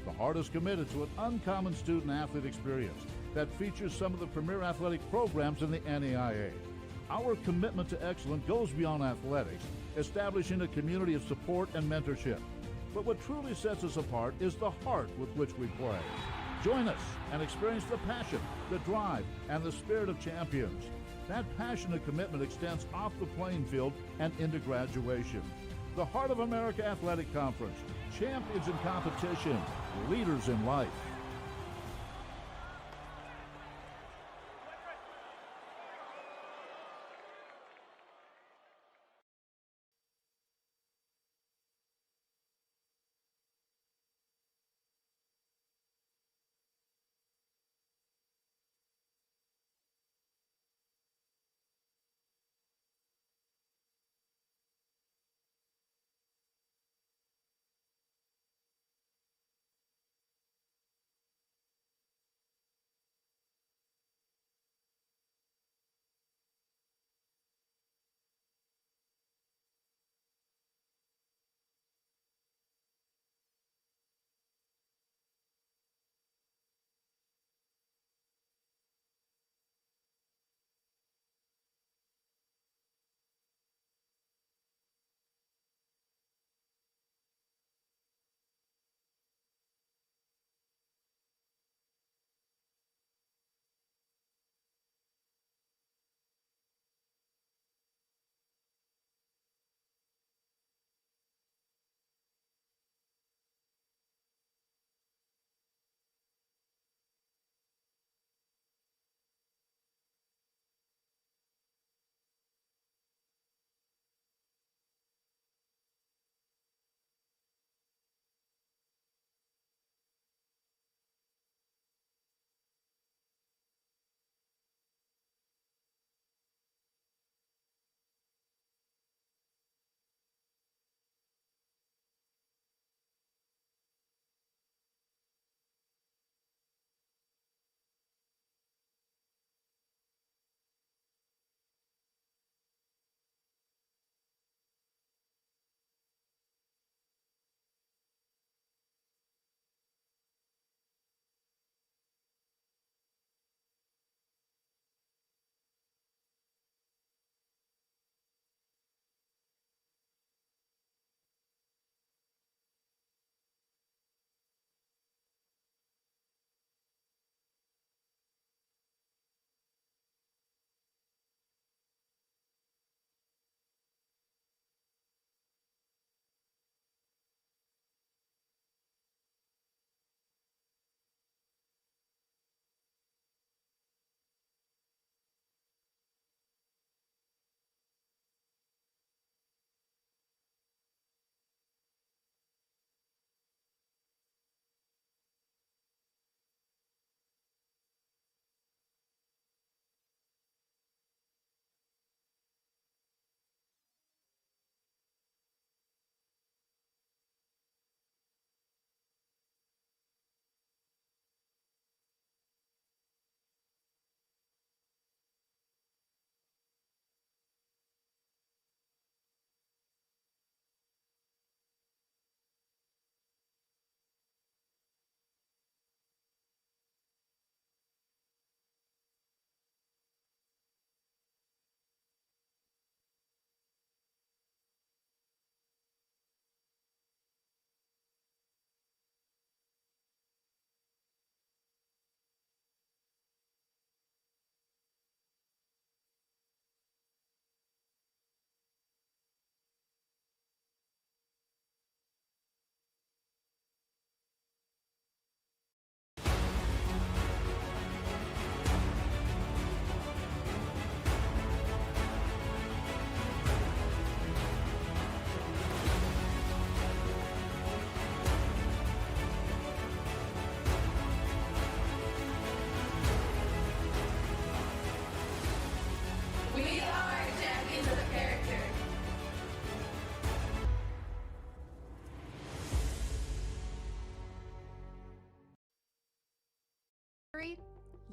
The Heart is committed to an uncommon student athlete experience that features some of the premier athletic programs in the NAIA. Our commitment to excellence goes beyond athletics, establishing a community of support and mentorship. But what truly sets us apart is the heart with which we play. Join us and experience the passion, the drive, and the spirit of champions. That passion and commitment extends off the playing field and into graduation. The Heart of America Athletic Conference, champions in competition, leaders in life.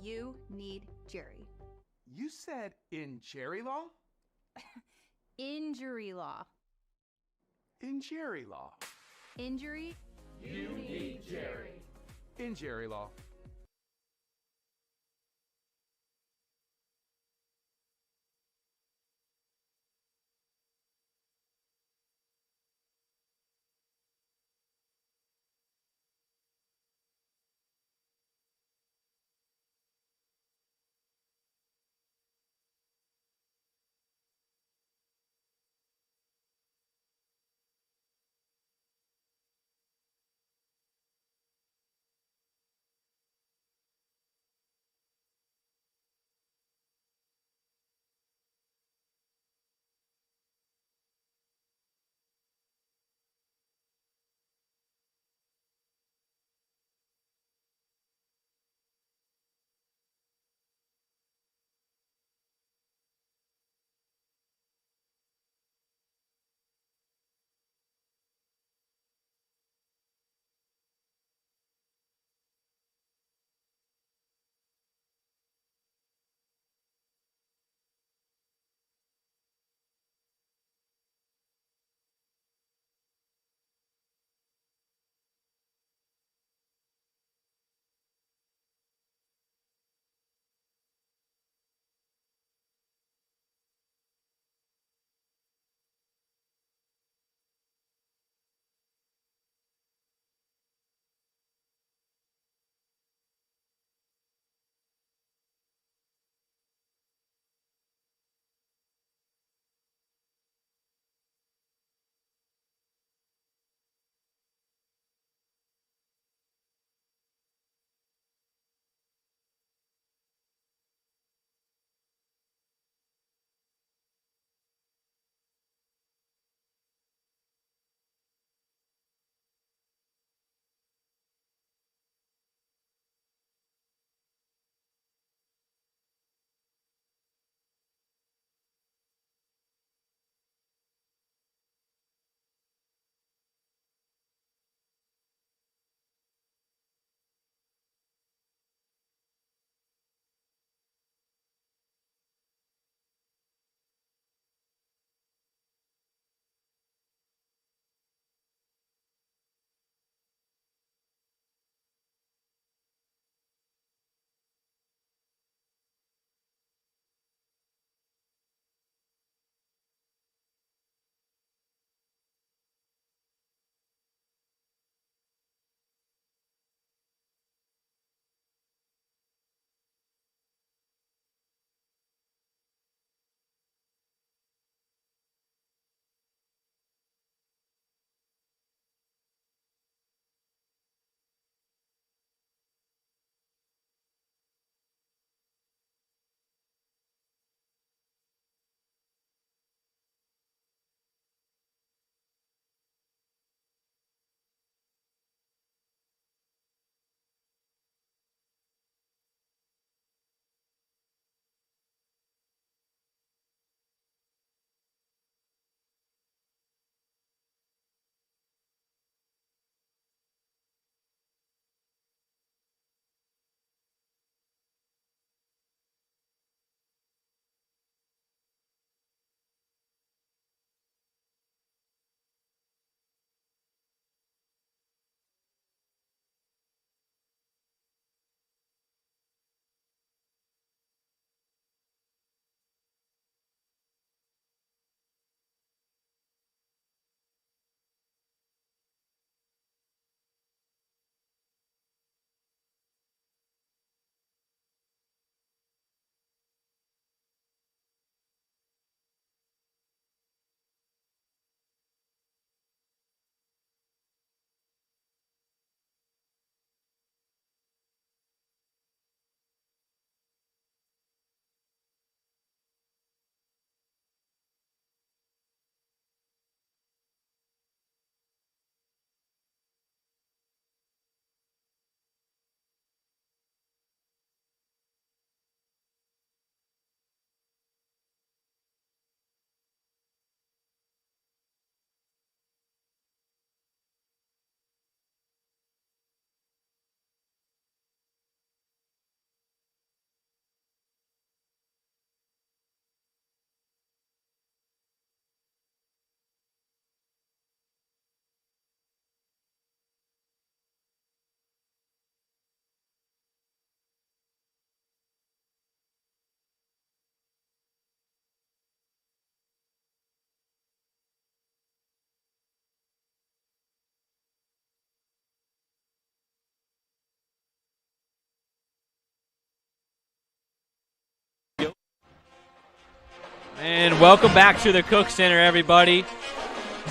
You need Jerry. You said in Jerry law? Injury law. In Jerry law. Injury? You need Jerry. In Jerry law. And welcome back to the Cook Center, everybody.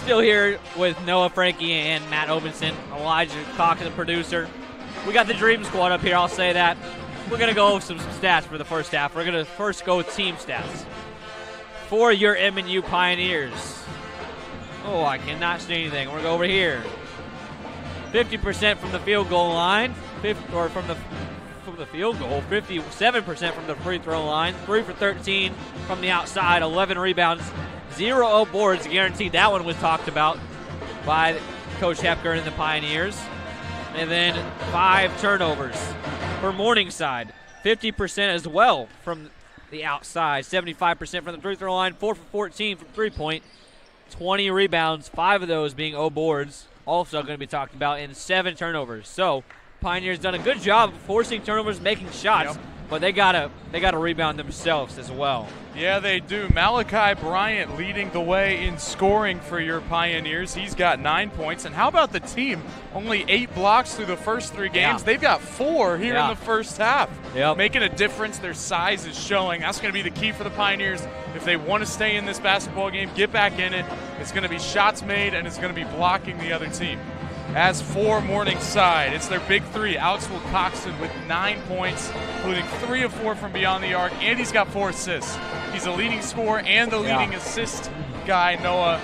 Still here with Noah Frankie and Matt Obenson, Elijah Cox, the producer. We got the Dream Squad up here, I'll say that. We're going to go over some stats for the first half. We're going to first go with team stats. For your MNU Pioneers. Oh, I cannot see anything. We're going to go over here. 50% from the field goal line, from the field goal, 57% from the free throw line, 3 for 13 from the outside, 11 rebounds, 0 boards guaranteed. That one was talked about by Coach Hepker and the Pioneers. And then 5 turnovers for Morningside, 50% as well from the outside, 75% from the free throw line, 4 for 14 from three-point, 20 rebounds, 5 of those being 0 boards, also going to be talked about, and 7 turnovers. So Pioneers done a good job of forcing turnovers, making shots, but they gotta rebound themselves as well. Yeah, they do. Malachi Bryant leading the way in scoring for your Pioneers. He's got 9 points. And how about the team? Only 8 blocks through the first 3 games. Yeah. They've got 4 here in the first half. Yep. Making a difference. Their size is showing. That's going to be the key for the Pioneers. If they want to stay in this basketball game, get back in it. It's going to be shots made, and it's going to be blocking the other team. As for Morningside, it's their big 3. Alex Wilcoxon with 9 points, including 3 of 4 from beyond the arc, and he's got 4 assists. He's a leading scorer and the leading assist guy, Noah.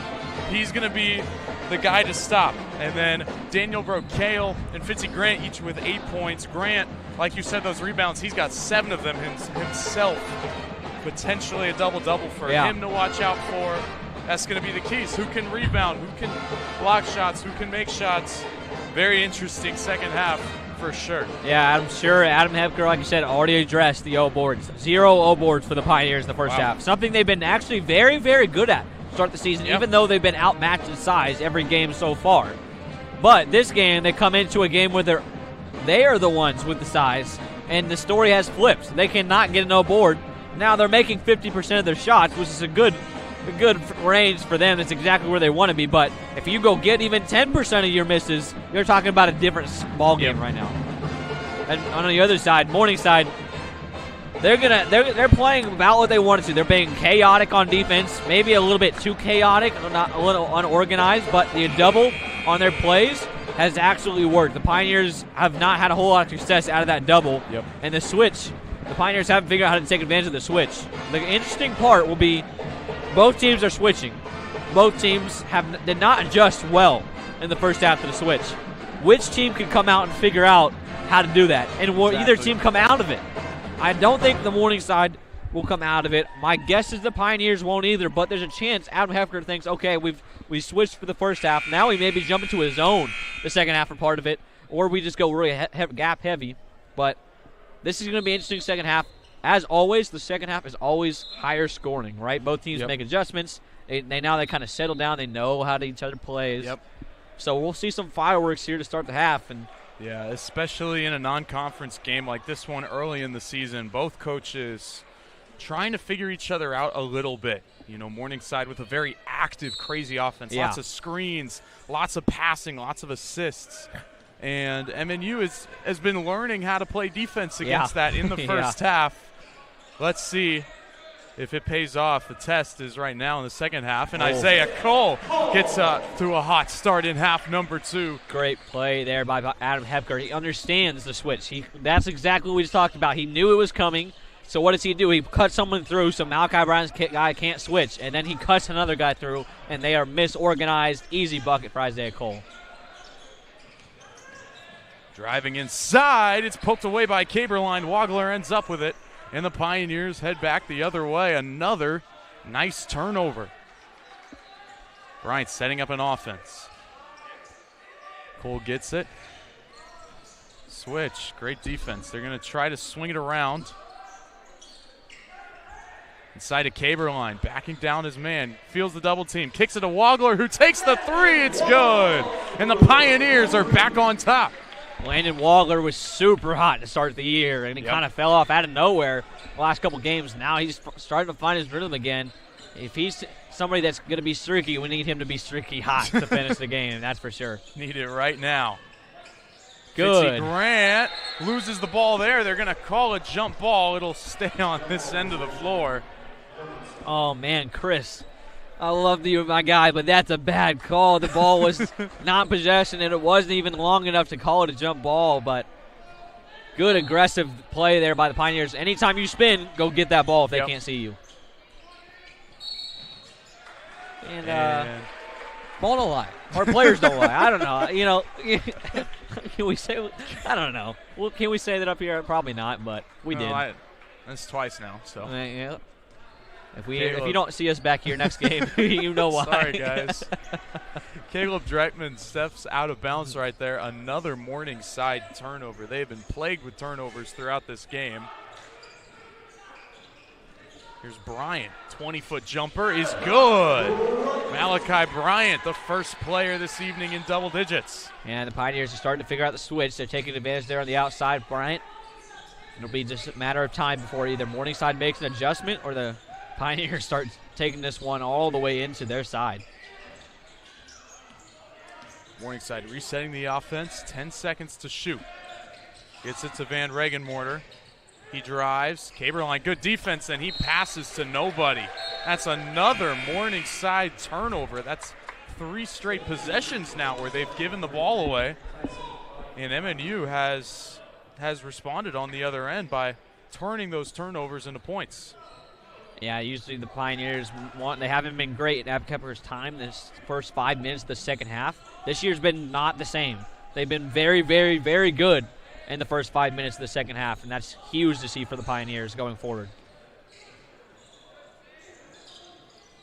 He's going to be the guy to stop. And then Daniel Brocale and Fitzy Grant each with 8 points. Grant, like you said, those rebounds, he's got 7 of them himself. Potentially a double-double for him to watch out for. That's going to be the keys. Who can rebound? Who can block shots? Who can make shots? Very interesting second half for sure. Yeah, I'm sure Adam Hepker, like you said, already addressed the 0 boards. 0 0 boards for the Pioneers in the first half. Something they've been actually very, very good at to start the season, even though they've been outmatched in size every game so far. But this game, they come into a game where they are the ones with the size, and the story has flipped. They cannot get an 0 board. Now they're making 50% of their shots, which is a good range for them. That's exactly where they want to be. But if you go get even 10% of your misses, you're talking about a different ball game right now. And on the other side, Morningside, they're playing about what they wanted to. They're being chaotic on defense, maybe a little bit too chaotic, not a little unorganized. But the double on their plays has absolutely worked. The Pioneers have not had a whole lot of success out of that double. And the switch, the Pioneers haven't figured out how to take advantage of the switch. The interesting part will be, both teams are switching. Both teams did not adjust well in the first half of the switch. Which team can come out and figure out how to do that? And will either team come out of it? I don't think the Morningside will come out of it. My guess is the Pioneers won't either, but there's a chance Adam Hepker thinks, okay, we switched for the first half. Now we maybe jump into a zone the second half for part of it, or we just go really gap heavy. But this is going to be an interesting second half. As always, the second half is always higher scoring, right? Both teams make adjustments. They kind of settle down. They know how to each other plays. So we'll see some fireworks here to start the half. And yeah, especially in a non-conference game like this one early in the season, both coaches trying to figure each other out a little bit. You know, Morningside with a very active, crazy offense. Lots of screens, lots of passing, lots of assists. And MNU has been learning how to play defense against that in the first half. Let's see if it pays off. The test is right now in the second half, and Isaiah Cole gets through a hot start in half number 2. Great play there by Adam Hepker. He understands the switch. That's exactly what we just talked about. He knew it was coming, so what does he do? He cuts someone through so Malachi Bryant's guy can't switch, and then he cuts another guy through, and they are misorganized. Easy bucket for Isaiah Cole. Driving inside, it's poked away by Caberline. Wagler ends up with it. And the Pioneers head back the other way. Another nice turnover. Bryant setting up an offense. Cole gets it. Switch. Great defense. They're going to try to swing it around. Inside to Caberline. Backing down his man. Feels the double team. Kicks it to Wagler, who takes the 3. It's good. And the Pioneers are back on top. Landon Wagler was super hot to start the year, and he kind of fell off out of nowhere the last couple games. Now he's starting to find his rhythm again. If he's somebody that's going to be streaky, we need him to be streaky hot to finish the game, that's for sure. Need it right now. Good. Fitzy Grant loses the ball there. They're going to call a jump ball. It'll stay on this end of the floor. Oh, man, Chris. I love you, my guy, but that's a bad call. The ball was not possession, and it wasn't even long enough to call it a jump ball, but good aggressive play there by the Pioneers. Anytime you spin, go get that ball if they can't see you. And ball don't lie. Or players don't lie. I don't know. You know, can we say – I don't know. Well, can we say that up here? Probably not, but we did. That's twice now. So yeah. If you don't see us back here next game, you know why. Sorry, guys. Caleb Dreckman steps out of bounds right there. Another Morningside turnover. They've been plagued with turnovers throughout this game. Here's Bryant. 20-foot jumper is good. Malachi Bryant, the first player this evening in double digits. And the Pioneers are starting to figure out the switch. They're taking advantage there on the outside. Bryant. It'll be just a matter of time before either Morningside makes an adjustment or the Pioneers start taking this one all the way into their side. Morningside resetting the offense. 10 seconds to shoot. Gets it to Van Regenmorter. He drives. Caberline, good defense, and he passes to nobody. That's another Morningside turnover. That's 3 straight possessions now where they've given the ball away. And MNU has responded on the other end by turning those turnovers into points. Yeah, usually the Pioneers they haven't been great at Abkepper's time this first 5 minutes of the second half. This year's been not the same. They've been very, very, very good in the first 5 minutes of the second half, and that's huge to see for the Pioneers going forward.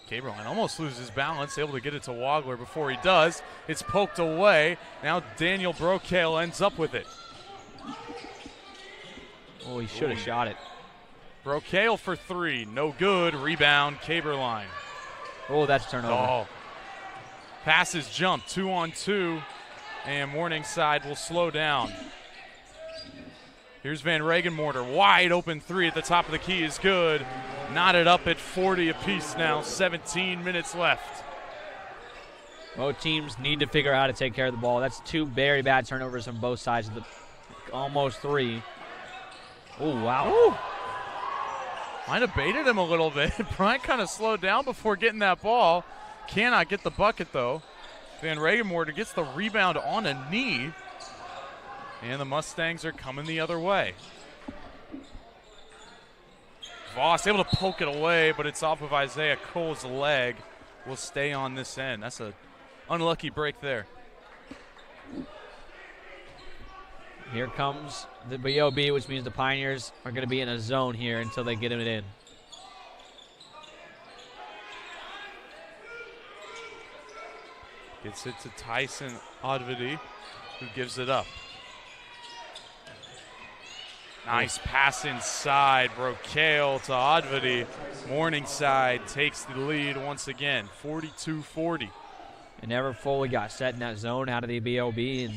Caberline almost loses balance, able to get it to Wagler before he does. It's poked away. Now Daniel Brocale ends up with it. Oh, he should have shot it. Brocale for 3, no good. Rebound, Caberline. Oh, that's a turnover. Oh. Passes jump, 2-on-2, and Morningside will slow down. Here's Van Regenmorter, wide open 3 at the top of the key is good. Knotted up at 40 apiece now, 17 minutes left. Both teams need to figure out how to take care of the ball. That's 2 very bad turnovers on both sides of the almost 3. Oh, wow. Ooh. Might have baited him a little bit. Bryant kind of slowed down before getting that ball. Cannot get the bucket, though. Van Regenmorter gets the rebound on a knee. And the Mustangs are coming the other way. Voss able to poke it away, but it's off of Isaiah Cole's leg. Will stay on this end. That's an unlucky break there. Here comes the BOB, which means the Pioneers are going to be in a zone here until they get it in. Gets it to Tyson Odvedy, who gives it up. Nice pass inside. Brocale to Odvedy. Morningside takes the lead once again, 42-40. It never fully got set in that zone out of the BOB, and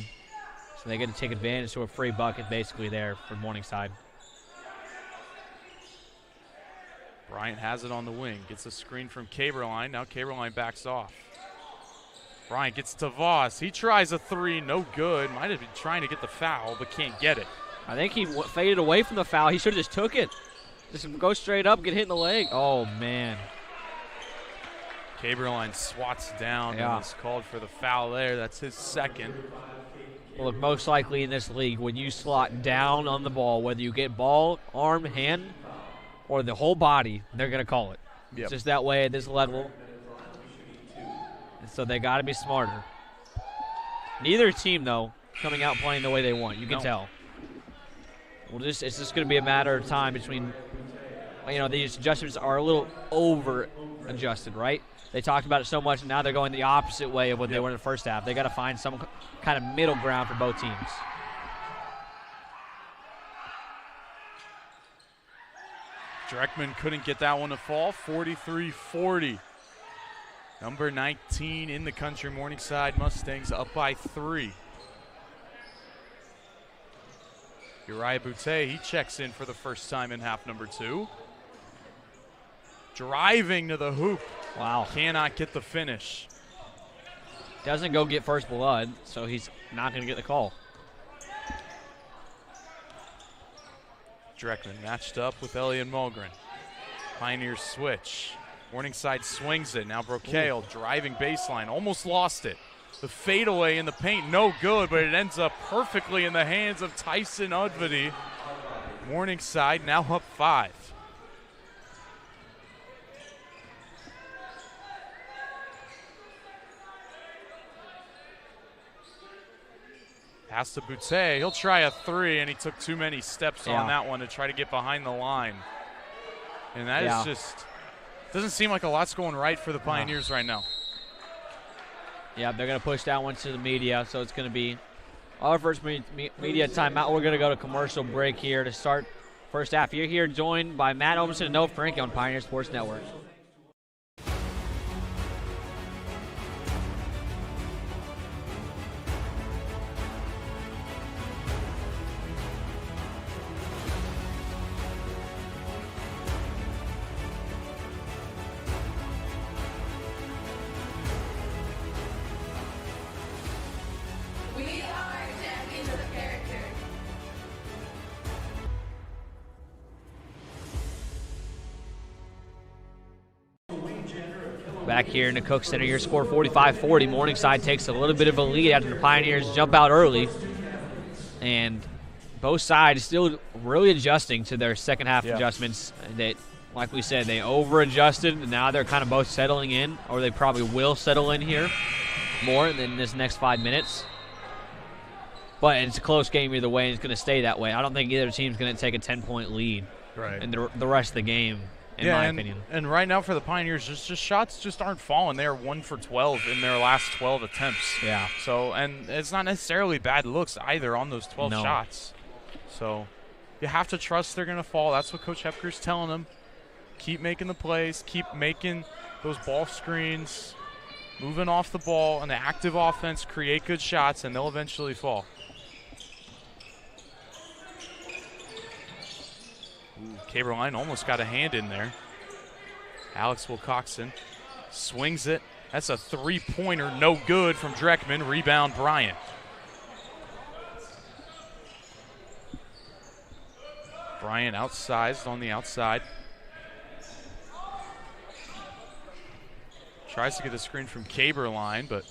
so they get to take advantage to a free bucket basically there for Morningside. Bryant has it on the wing. Gets a screen from Caberline. Now Caberline backs off. Bryant gets to Voss. He tries a 3. No good. Might have been trying to get the foul, but can't get it. I think he faded away from the foul. He should have just took it. Just go straight up, get hit in the leg. Oh, man. Caberline swats down and is called for the foul there. That's his second. Well, look, most likely in this league, when you slot down on the ball, whether you get ball, arm, hand, or the whole body, they're going to call it. Yep. It's just that way at this level. And so they got to be smarter. Neither team, though, coming out playing the way they want. You can tell. Well, it's just going to be a matter of time between, these adjustments are a little over-adjusted, right? They talked about it so much, and now they're going the opposite way of what they were in the first half. They got to find some kind of middle ground for both teams. Dreckman couldn't get that one to fall. 43-40. Number 19 in the country, Morningside Mustangs up by 3. Uriah Boutte, he checks in for the first time in half number 2. Driving to the hoop. Wow. Cannot get the finish. Doesn't go get first blood, so he's not going to get the call. Dreckman matched up with Elliot Mulgren. Pioneers switch. Morningside swings it. Now Brocail driving baseline. Almost lost it. The fadeaway in the paint, no good, but it ends up perfectly in the hands of Tyson Udvity. Morningside now up 5. Pass to Boutte. He'll try a 3, and he took too many steps on that one to try to get behind the line. And that is just doesn't seem like a lot's going right for the Pioneers right now. Yeah, they're going to push that one to the media, so it's going to be our first media timeout. We're going to go to commercial break here to start first half. You're here joined by Matt Olmstead and Noah Frankie on Pioneer Sports Network. Back here in the Cook Center, your score 45-40. Morningside takes a little bit of a lead after the Pioneers jump out early. And both sides still really adjusting to their second half adjustments. That, like we said, they over-adjusted, and now they're kind of both settling in, or they probably will settle in here more than this next 5 minutes. But it's a close game either way, and it's going to stay that way. I don't think either team's going to take a 10-point lead in the rest of the game. In my opinion. And right now for the Pioneers, just shots just aren't falling. They are 1 for 12 in their last 12 attempts. Yeah. So, and it's not necessarily bad looks either on those 12 shots. So you have to trust they're going to fall. That's what Coach Hepker's telling them. Keep making the plays. Keep making those ball screens, moving off the ball, and the active offense, create good shots, and they'll eventually fall. Caberline almost got a hand in there. Alex Wilcoxon swings it. That's a 3-pointer, no good from Dreckman. Rebound, Bryant. Bryant outsized on the outside. Tries to get a screen from Caberline, but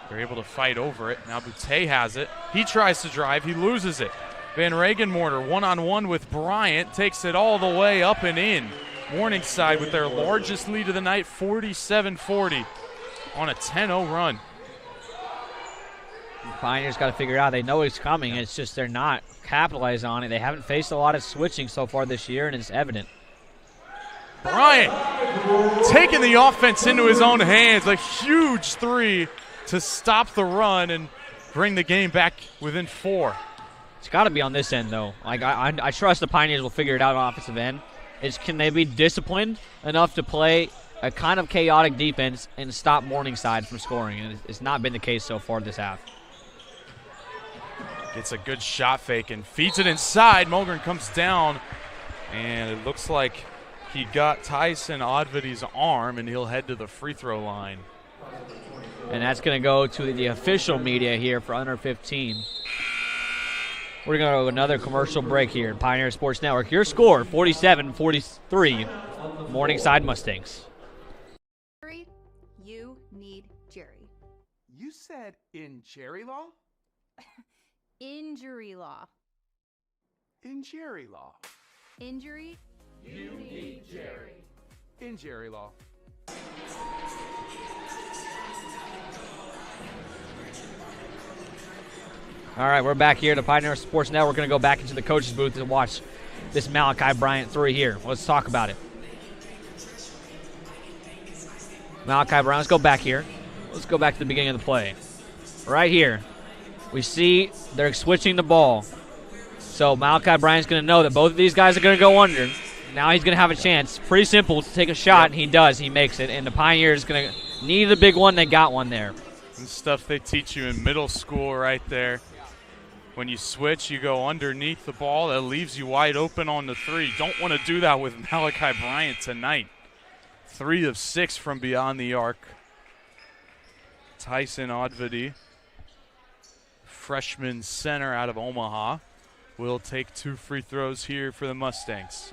they're able to fight over it. Now Boutte has it. He tries to drive. He loses it. Van Regenmorter one-on-one with Bryant, takes it all the way up and in. Morningside with their largest lead of the night, 47-40 on a 10-0 run. The Pioneers got to figure it out. They know it's coming. It's just they're not capitalizing on it. They haven't faced a lot of switching so far this year, and it's evident. Bryant taking the offense into his own hands. A huge 3 to stop the run and bring the game back within 4. It's got to be on this end, though. Like I trust the Pioneers will figure it out on offensive end. Can they be disciplined enough to play a kind of chaotic defense and stop Morningside from scoring? And it's not been the case so far this half. Gets a good shot fake and feeds it inside. Mulgren comes down, and it looks like he got Tyson Odvity's arm, and he'll head to the free throw line. And that's going to go to the official media here for under 15. We're going to go to another commercial break here in Pioneer Sports Network. Your score, 47-43, Morningside Mustangs. You need Jerry. You said in Jerry law? Injury law. In Jerry law. Injury. You need Jerry. In Jerry law. All right, we're back here at the Pioneer Sports Network. We're going to go back into the coach's booth to watch this Malachi Bryant 3 here. Let's talk about it. Malachi Bryant, let's go back here. Let's go back to the beginning of the play. Right here, we see they're switching the ball. So Malachi Bryant's going to know that both of these guys are going to go under. Now he's going to have a chance. Pretty simple to take a shot, and he does. He makes it. And the Pioneers going to need a big one. They got one there. And stuff they teach you in middle school right there. When you switch, you go underneath the ball. That leaves you wide open on the 3. Don't want to do that with Malachi Bryant tonight. 3 of 6 from beyond the arc. Tyson Odvity, freshman center out of Omaha, will take 2 free throws here for the Mustangs.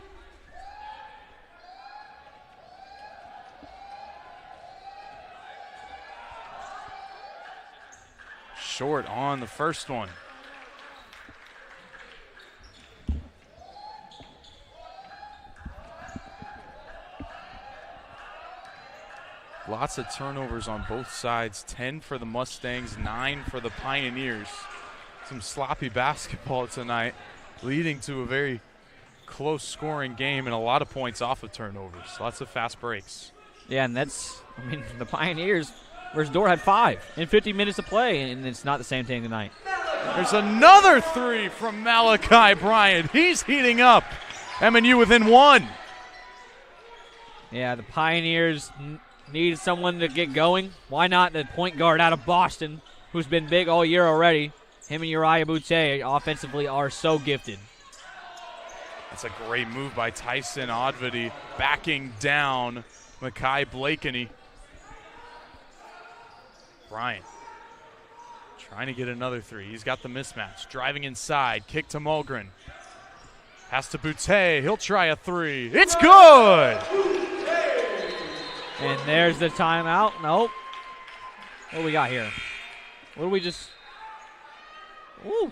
short on the first one. Lots of turnovers on both sides. 10 for the Mustangs, 9 for the Pioneers. Some sloppy basketball tonight, leading to a very close scoring game and a lot of points off of turnovers. Lots of fast breaks. Yeah, and the Pioneers versus Door had 5 in 50 minutes to play, and it's not the same thing tonight. There's another 3 from Malachi Bryant. He's heating up. MNU within 1. Yeah, the Pioneers need someone to get going. Why not the point guard out of Boston, who's been big all year already? Him and Uriah Boutte offensively are so gifted. That's a great move by Tyson Odvity, backing down Makai Blakeney. Bryant trying to get another 3. He's got the mismatch. Driving inside, kick to Mulgren. Pass to Boutte. He'll try a 3. It's good! And there's the timeout. Nope. What do we got here? What do we just... Ooh.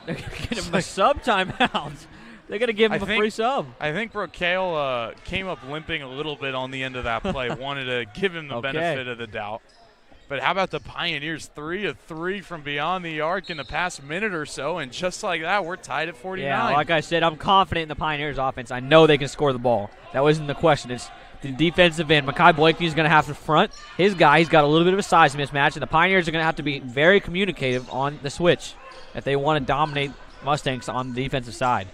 They're going to give him a sub timeout. They're going to give him a free sub. I think Brooke came up limping a little bit on the end of that play. Wanted to give him the benefit of the doubt. But how about the Pioneers? 3 of 3 from beyond the arc in the past minute or so, and just like that, we're tied at 49. Yeah, like I said, I'm confident in the Pioneers offense. I know they can score the ball. That wasn't the question. It's the defensive end. Makai Blakeney is going to have to front his guy. He's got a little bit of a size mismatch, and the Pioneers are going to have to be very communicative on the switch if they want to dominate Mustangs on the defensive side.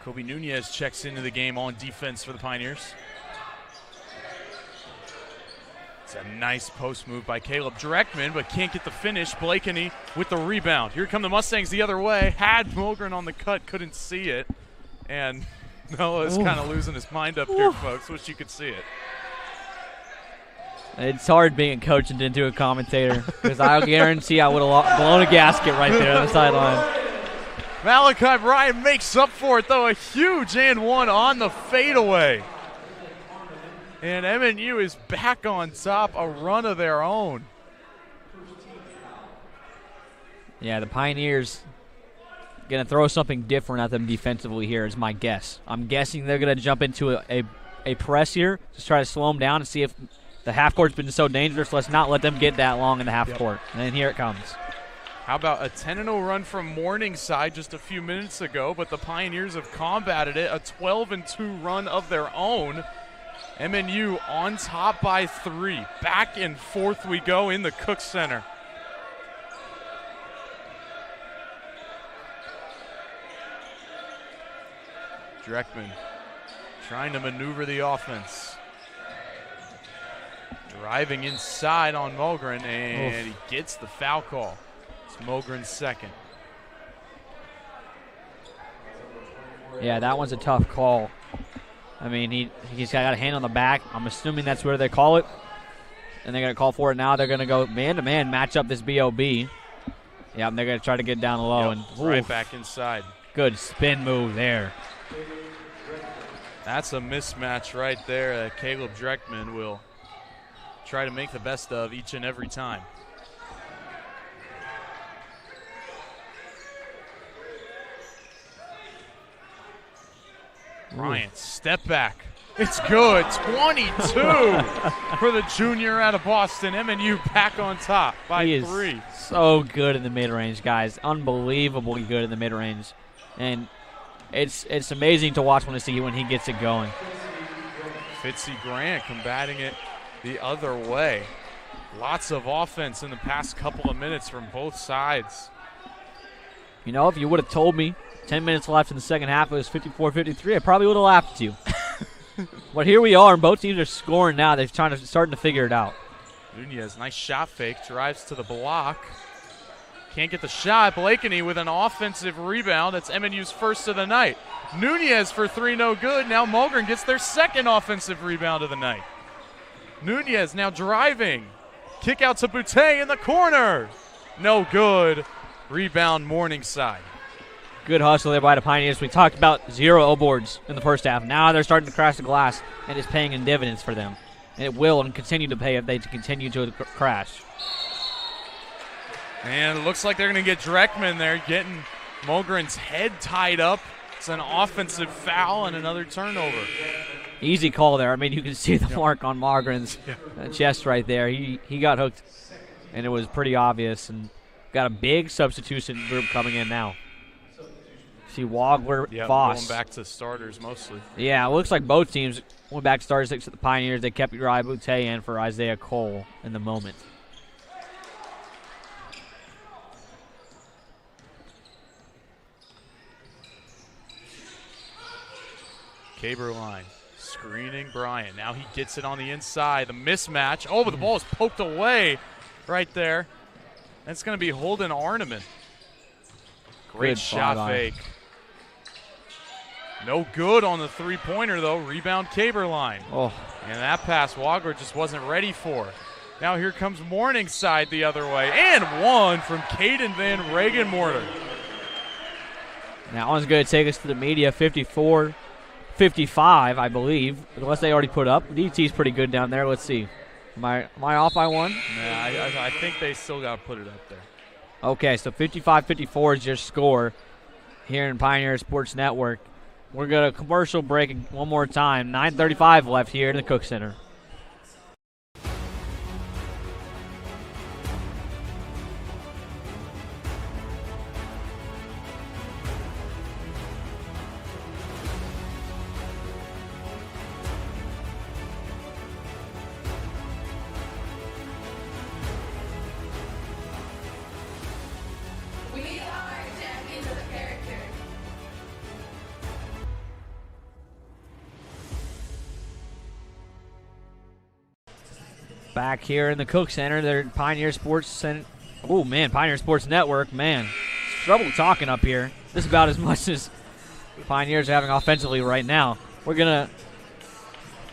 Kobe Nunez checks into the game on defense for the Pioneers. It's a nice post move by Caleb Dreckman, but can't get the finish. Blakeney with the rebound. Here come the Mustangs the other way. Had Mulgren on the cut, couldn't see it. And Noah's kind of losing his mind up here, folks. Wish you could see it. It's hard being coached into a commentator because I guarantee I would have blown a gasket right there on the sideline. Malachi Bryant makes up for it, though. A huge and 1 on the fadeaway. And MNU is back on top, a run of their own. Yeah, the Pioneers going to throw something different at them defensively here is my guess. I'm guessing they're going to jump into a press here to try to slow them down and see if the half court's been so dangerous. Let's not let them get that long in the half court. And then here it comes. How about a 10-0 run from Morningside just a few minutes ago, but the Pioneers have combated it. A 12-2 run of their own. MNU on top by 3. Back and forth we go in the Cook Center. Dreckman trying to maneuver the offense. Driving inside on Mulgren, and he gets the foul call. It's Mulgren's second. Yeah, that one's a tough call. I mean, he's got a hand on the back. I'm assuming that's where they call it. And they're going to call for it now. They're going to go man-to-man, match up this BOB. Yeah, and they're going to try to get down low. Yep, and right back inside. Good spin move there. That's a mismatch right there that Caleb Dreckman will try to make the best of each and every time. Bryant, step back. It's good. 22 for the junior out of Boston. MNU back on top by 3. So good in the mid-range, guys. Unbelievably good in the mid-range. And it's amazing to watch when he gets it going. Fitzy Grant combating it the other way. Lots of offense in the past couple of minutes from both sides. You know, if you would have told me 10 minutes left in the second half, it was 54-53, I probably would have laughed at you. But here we are, and both teams are scoring now. They're starting to figure it out. Nunez, nice shot fake, drives to the block. Can't get the shot. Blakeney with an offensive rebound. That's MNU's first of the night. Nunez for 3, no good. Now Mulgren gets their second offensive rebound of the night. Nunez now driving. Kick out to Boutte in the corner. No good. Rebound Morningside. Good hustle there by the Pioneers. We talked about 0 O boards in the first half. Now they're starting to crash the glass, and it's paying in dividends for them. And it will and continue to pay if they continue to crash. And it looks like they're going to get Dreckman there, getting Mogren's head tied up. It's an offensive foul and another turnover. Easy call there. I mean, you can see the mark on Mogren's chest right there. He got hooked, and it was pretty obvious. And got a big substitution group coming in now. See Wagler, Voss. Going back to starters mostly. Yeah, it looks like both teams went back to starters except the Pioneers. They kept Uriah Boutte in for Isaiah Cole in the moment. Caberline screening Bryant. Now he gets it on the inside. The mismatch. Oh, but the ball is poked away right there. That's going to be Holden Arneman. Great shot fake. No good on the three-pointer, though. Rebound Caberline. Oh. And that pass Wagler just wasn't ready for. Now here comes Morningside the other way. And one from Caden Van Regenmorter. That one's going to take us to the media, 54-55, I believe, unless they already put up. DT's pretty good down there. Let's see. Am I off by one? Yeah, I think they still got to put it up there. Okay, so 55-54 is your score here in Pioneer Sports Network. We're going to commercial break one more time. 9:35 left here in the Cook Center. Back here in the Cook Center, they're Pioneer Sports Center. Oh, man, Pioneer Sports Network, man. Trouble talking up here. This is about as much as Pioneers are having offensively right now. We're going to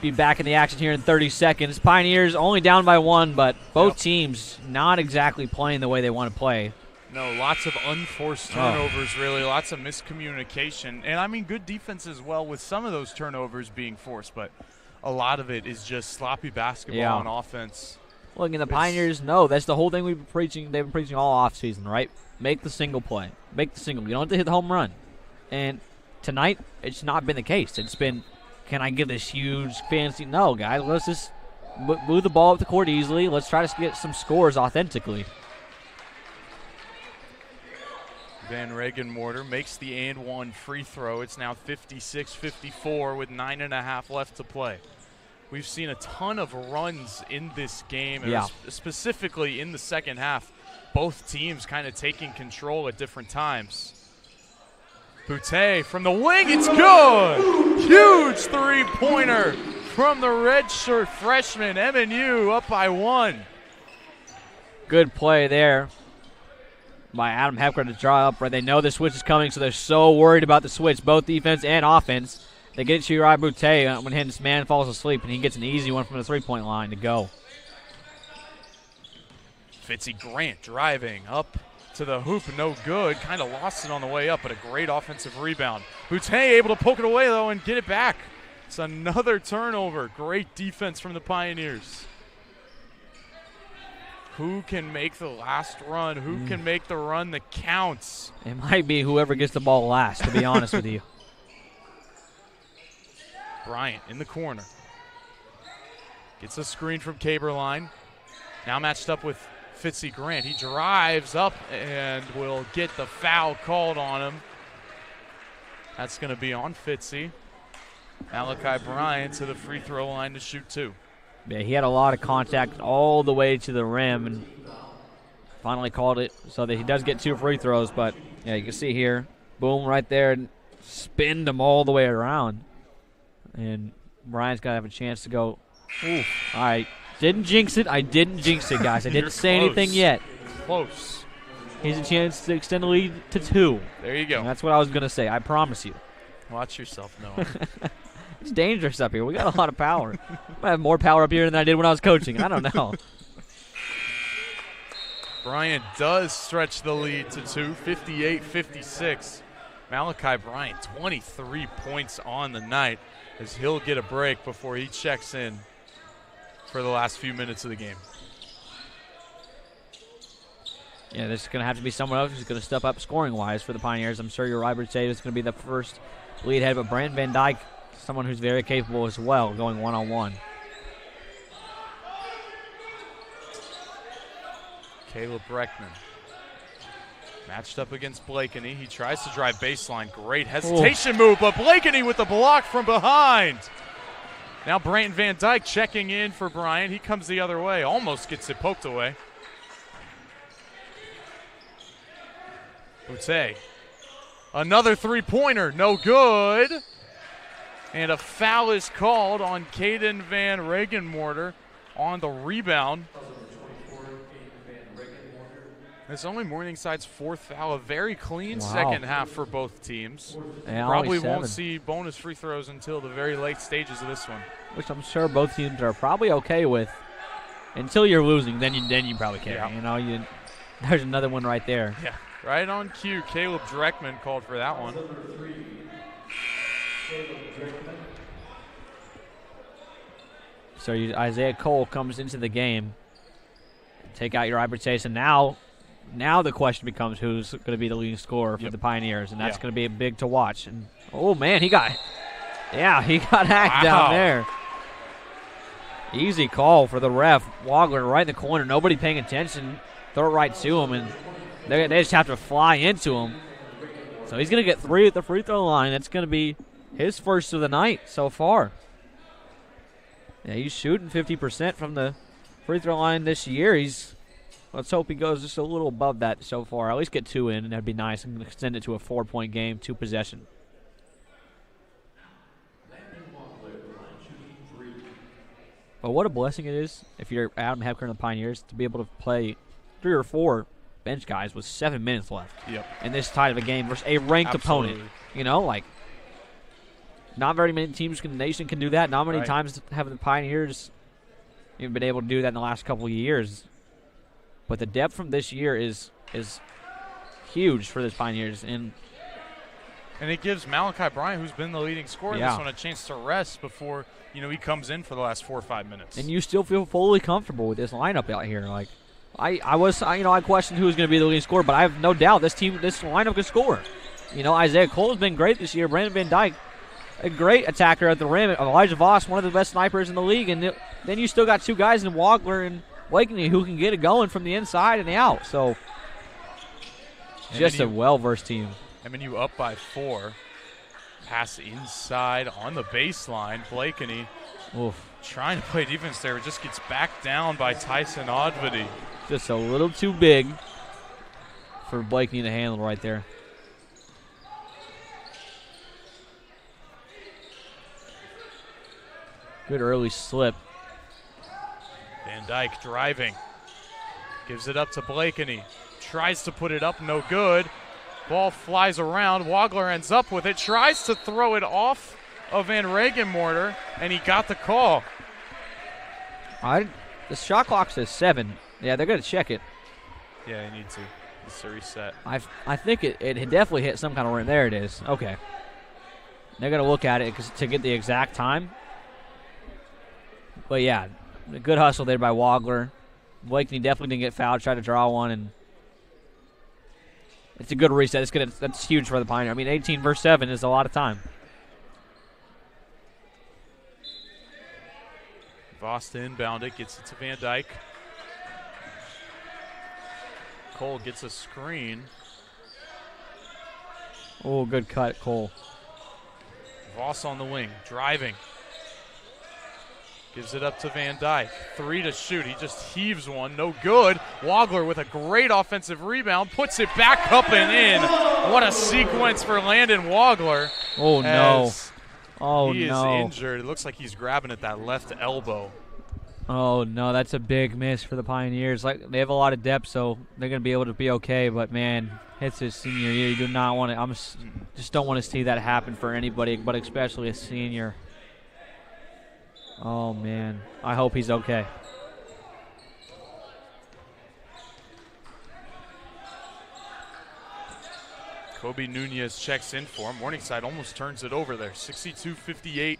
be back in the action here in 30 seconds. Pioneers only down by one, but both teams not exactly playing the way they want to play. No, lots of unforced turnovers, really. Lots of miscommunication. And, I mean, good defense as well with some of those turnovers being forced, but a lot of it is just sloppy basketball on offense. Look, and the Pioneers know that's the whole thing we've been preaching. They've been preaching all offseason, right? Make the single play. Make the single. You don't have to hit the home run. And tonight, it's not been the case. It's been, can I get this huge fancy? No, guys. Let's just move the ball up the court easily. Let's try to get some scores authentically. Van Regenmorter makes the and one free throw. It's now 56-54 with 9.5 left to play. We've seen a ton of runs in this game, specifically in the second half. Both teams kind of taking control at different times. Boutte from the wing, it's good! Huge three-pointer from the redshirt freshman, MNU up by one. Good play there by Adam Hepker to draw up. Right, they know the switch is coming, so they're so worried about the switch, both defense and offense. They get it to Uriah Boutte when his man falls asleep, and he gets an easy one from the three-point line to go. Fitzy Grant driving up to the hoop, no good. Kind of lost it on the way up, but a great offensive rebound. Boutte able to poke it away, though, and get it back. It's another turnover. Great defense from the Pioneers. Who can make the last run? Who can make the run that counts? It might be whoever gets the ball last, to be honest with you. Bryant in the corner. Gets a screen from Caberline. Now matched up with Fitzy Grant. He drives up and will get the foul called on him. That's going to be on Fitzy. Malachi Bryant to the free throw line to shoot two. Yeah, he had a lot of contact all the way to the rim and finally called it so that he does get two free throws. But, yeah, you can see here, boom, right there, and spinned him all the way around. And Bryant's got to have a chance to go. Ooh. All right. Didn't jinx it. I didn't jinx it, guys. I didn't say anything yet. Close. Here's a chance to extend the lead to two. There you go. And that's what I was going to say. I promise you. Watch yourself, Noah. It's dangerous up here. We got a lot of power. I have more power up here than I did when I was coaching. I don't know. Bryant does stretch the lead to two, 58-56. Malachi Bryant, 23 points on the night, as he'll get a break before he checks in. for the last few minutes of the game. Yeah, this is going to have to be someone else who's going to step up scoring-wise for the Pioneers. I'm sure you're right, but say it's going to be the first lead ahead, but Brandon Van Dyke, someone who's very capable as well, going one-on-one. Caleb Breckman matched up against Blakeney. He tries to drive baseline. Great hesitation move, but Blakeney with the block from behind. Now Brandon Van Dyke checking in for Bryant. He comes the other way, almost gets it poked away. Boutte. Another three-pointer, no good. And a foul is called on Caden Van Regenmorter on the rebound. It's only Morningside's fourth foul. A very clean second half for both teams. Yeah, probably won't see bonus free throws until the very late stages of this one. Which I'm sure both teams are probably okay with. Until you're losing, then you probably care. Yeah. You know, there's another one right there. Yeah, right on cue. Caleb Dreckman called for that one. So Isaiah Cole comes into the game. Take out your Ibertason. Now the question becomes who's going to be the leading scorer for the Pioneers, and that's going to be big to watch. And oh man, he got hacked down there. Easy call for the ref. Wagler right in the corner, nobody paying attention. Throw it right to him, and they just have to fly into him. So he's going to get 3 at the free throw line. That's going to be his first of the night so far. Yeah, he's shooting 50% from the free throw line this year. Let's hope he goes just a little above that so far. At least get 2 in, and that'd be nice. I'm going to extend it to a 4-point game, 2 possession. But what a blessing it is if you're Adam Hepker and the Pioneers to be able to play 3 or 4 bench guys with 7 minutes left. Yep. In this tight of a game versus a ranked opponent. You know, like, not very many teams in the nation can do that. Not many times have the Pioneers even been able to do that in the last couple of years. But the depth from this year is huge for the Pioneers. And it gives Malachi Bryant, who's been the leading scorer in this one, a chance to rest before he comes in for the last 4 or 5 minutes. And you still feel fully comfortable with this lineup out here. Like, I questioned who was going to be the leading scorer, but I have no doubt this lineup can score. Isaiah Cole's been great this year. Brandon Van Dyke, a great attacker at the rim. Elijah Voss, one of the best snipers in the league. And then you still got 2 guys in Wagler and Blakeney who can get it going from the inside and the out. So, just a well-versed team. MNU up by 4. Pass inside on the baseline. Blakeney trying to play defense there, but just gets backed down by Tyson Odvedy. Just a little too big for Blakeney to handle right there. Good early slip. Van Dyke driving. Gives it up to Blakeney. Tries to put it up, no good. Ball flies around. Wagler ends up with it. Tries to throw it off of Van Regenmorter, and he got the call. The shot clock says 7. Yeah, they're going to check it. Yeah, they need to. It's a reset. I think it definitely hit some kind of rim. There it is. Okay. They're going to look at it to get the exact time. But, yeah, a good hustle there by Wagler. Blakeney definitely didn't get fouled. Tried to draw one, and it's a good reset. That's huge for the Pioneer. I mean, 18 versus 7 is a lot of time. Voss to inbound it, gets it to Van Dyke. Cole gets a screen. Oh, good cut, Cole. Voss on the wing, driving. Gives it up to Van Dyke. 3 to shoot. He just heaves one. No good. Wagler with a great offensive rebound. Puts it back up and in. What a sequence for Landon Wagler. Oh, no. Oh, he no. He is injured. It looks like he's grabbing at that left elbow. Oh, no. That's a big miss for the Pioneers. Like, they have a lot of depth, so they're going to be able to be okay. But, man, it's his senior year. You do not want to – just don't want to see that happen for anybody, but especially a senior. Oh, man. I hope he's okay. Kobe Nunez checks in for him. Morningside almost turns it over there. 62-58.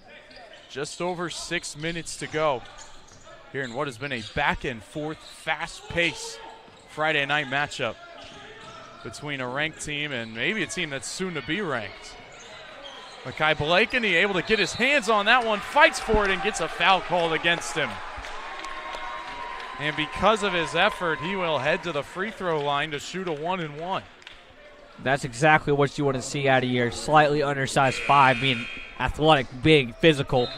Just over 6 minutes to go. here in what has been a back-and-forth, fast-paced Friday night matchup between a ranked team and maybe a team that's soon to be ranked. Makai Blakeney able to get his hands on that one, fights for it, and gets a foul called against him. And because of his effort, he will head to the free throw line to shoot a 1-and-1. That's exactly what you want to see out of your slightly undersized 5, being athletic, big, physical,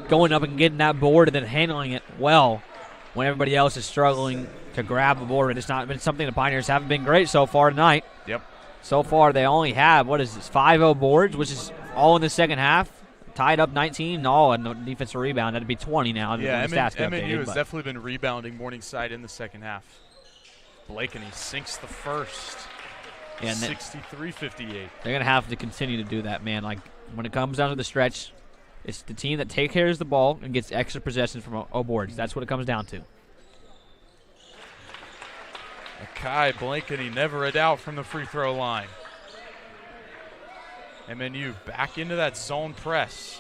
going up and getting that board and then handling it well when everybody else is struggling to grab the board. It's not been something the Pioneers haven't been great so far tonight. Yep. So far they only have, 5-0 boards, which is all in the second half. Tied up 19 all and no defensive rebound. That'd be 20 now. Yeah, the stats get MNU updated, has definitely been rebounding Morningside in the second half. Blakeney sinks the first. Yeah, 63-58. They're going to have to continue to do that, man. Like, when it comes down to the stretch, it's the team that takes care of the ball and gets extra possessions from boards. That's what it comes down to. Makai Blakeney never a doubt from the free throw line. MNU back into that zone press.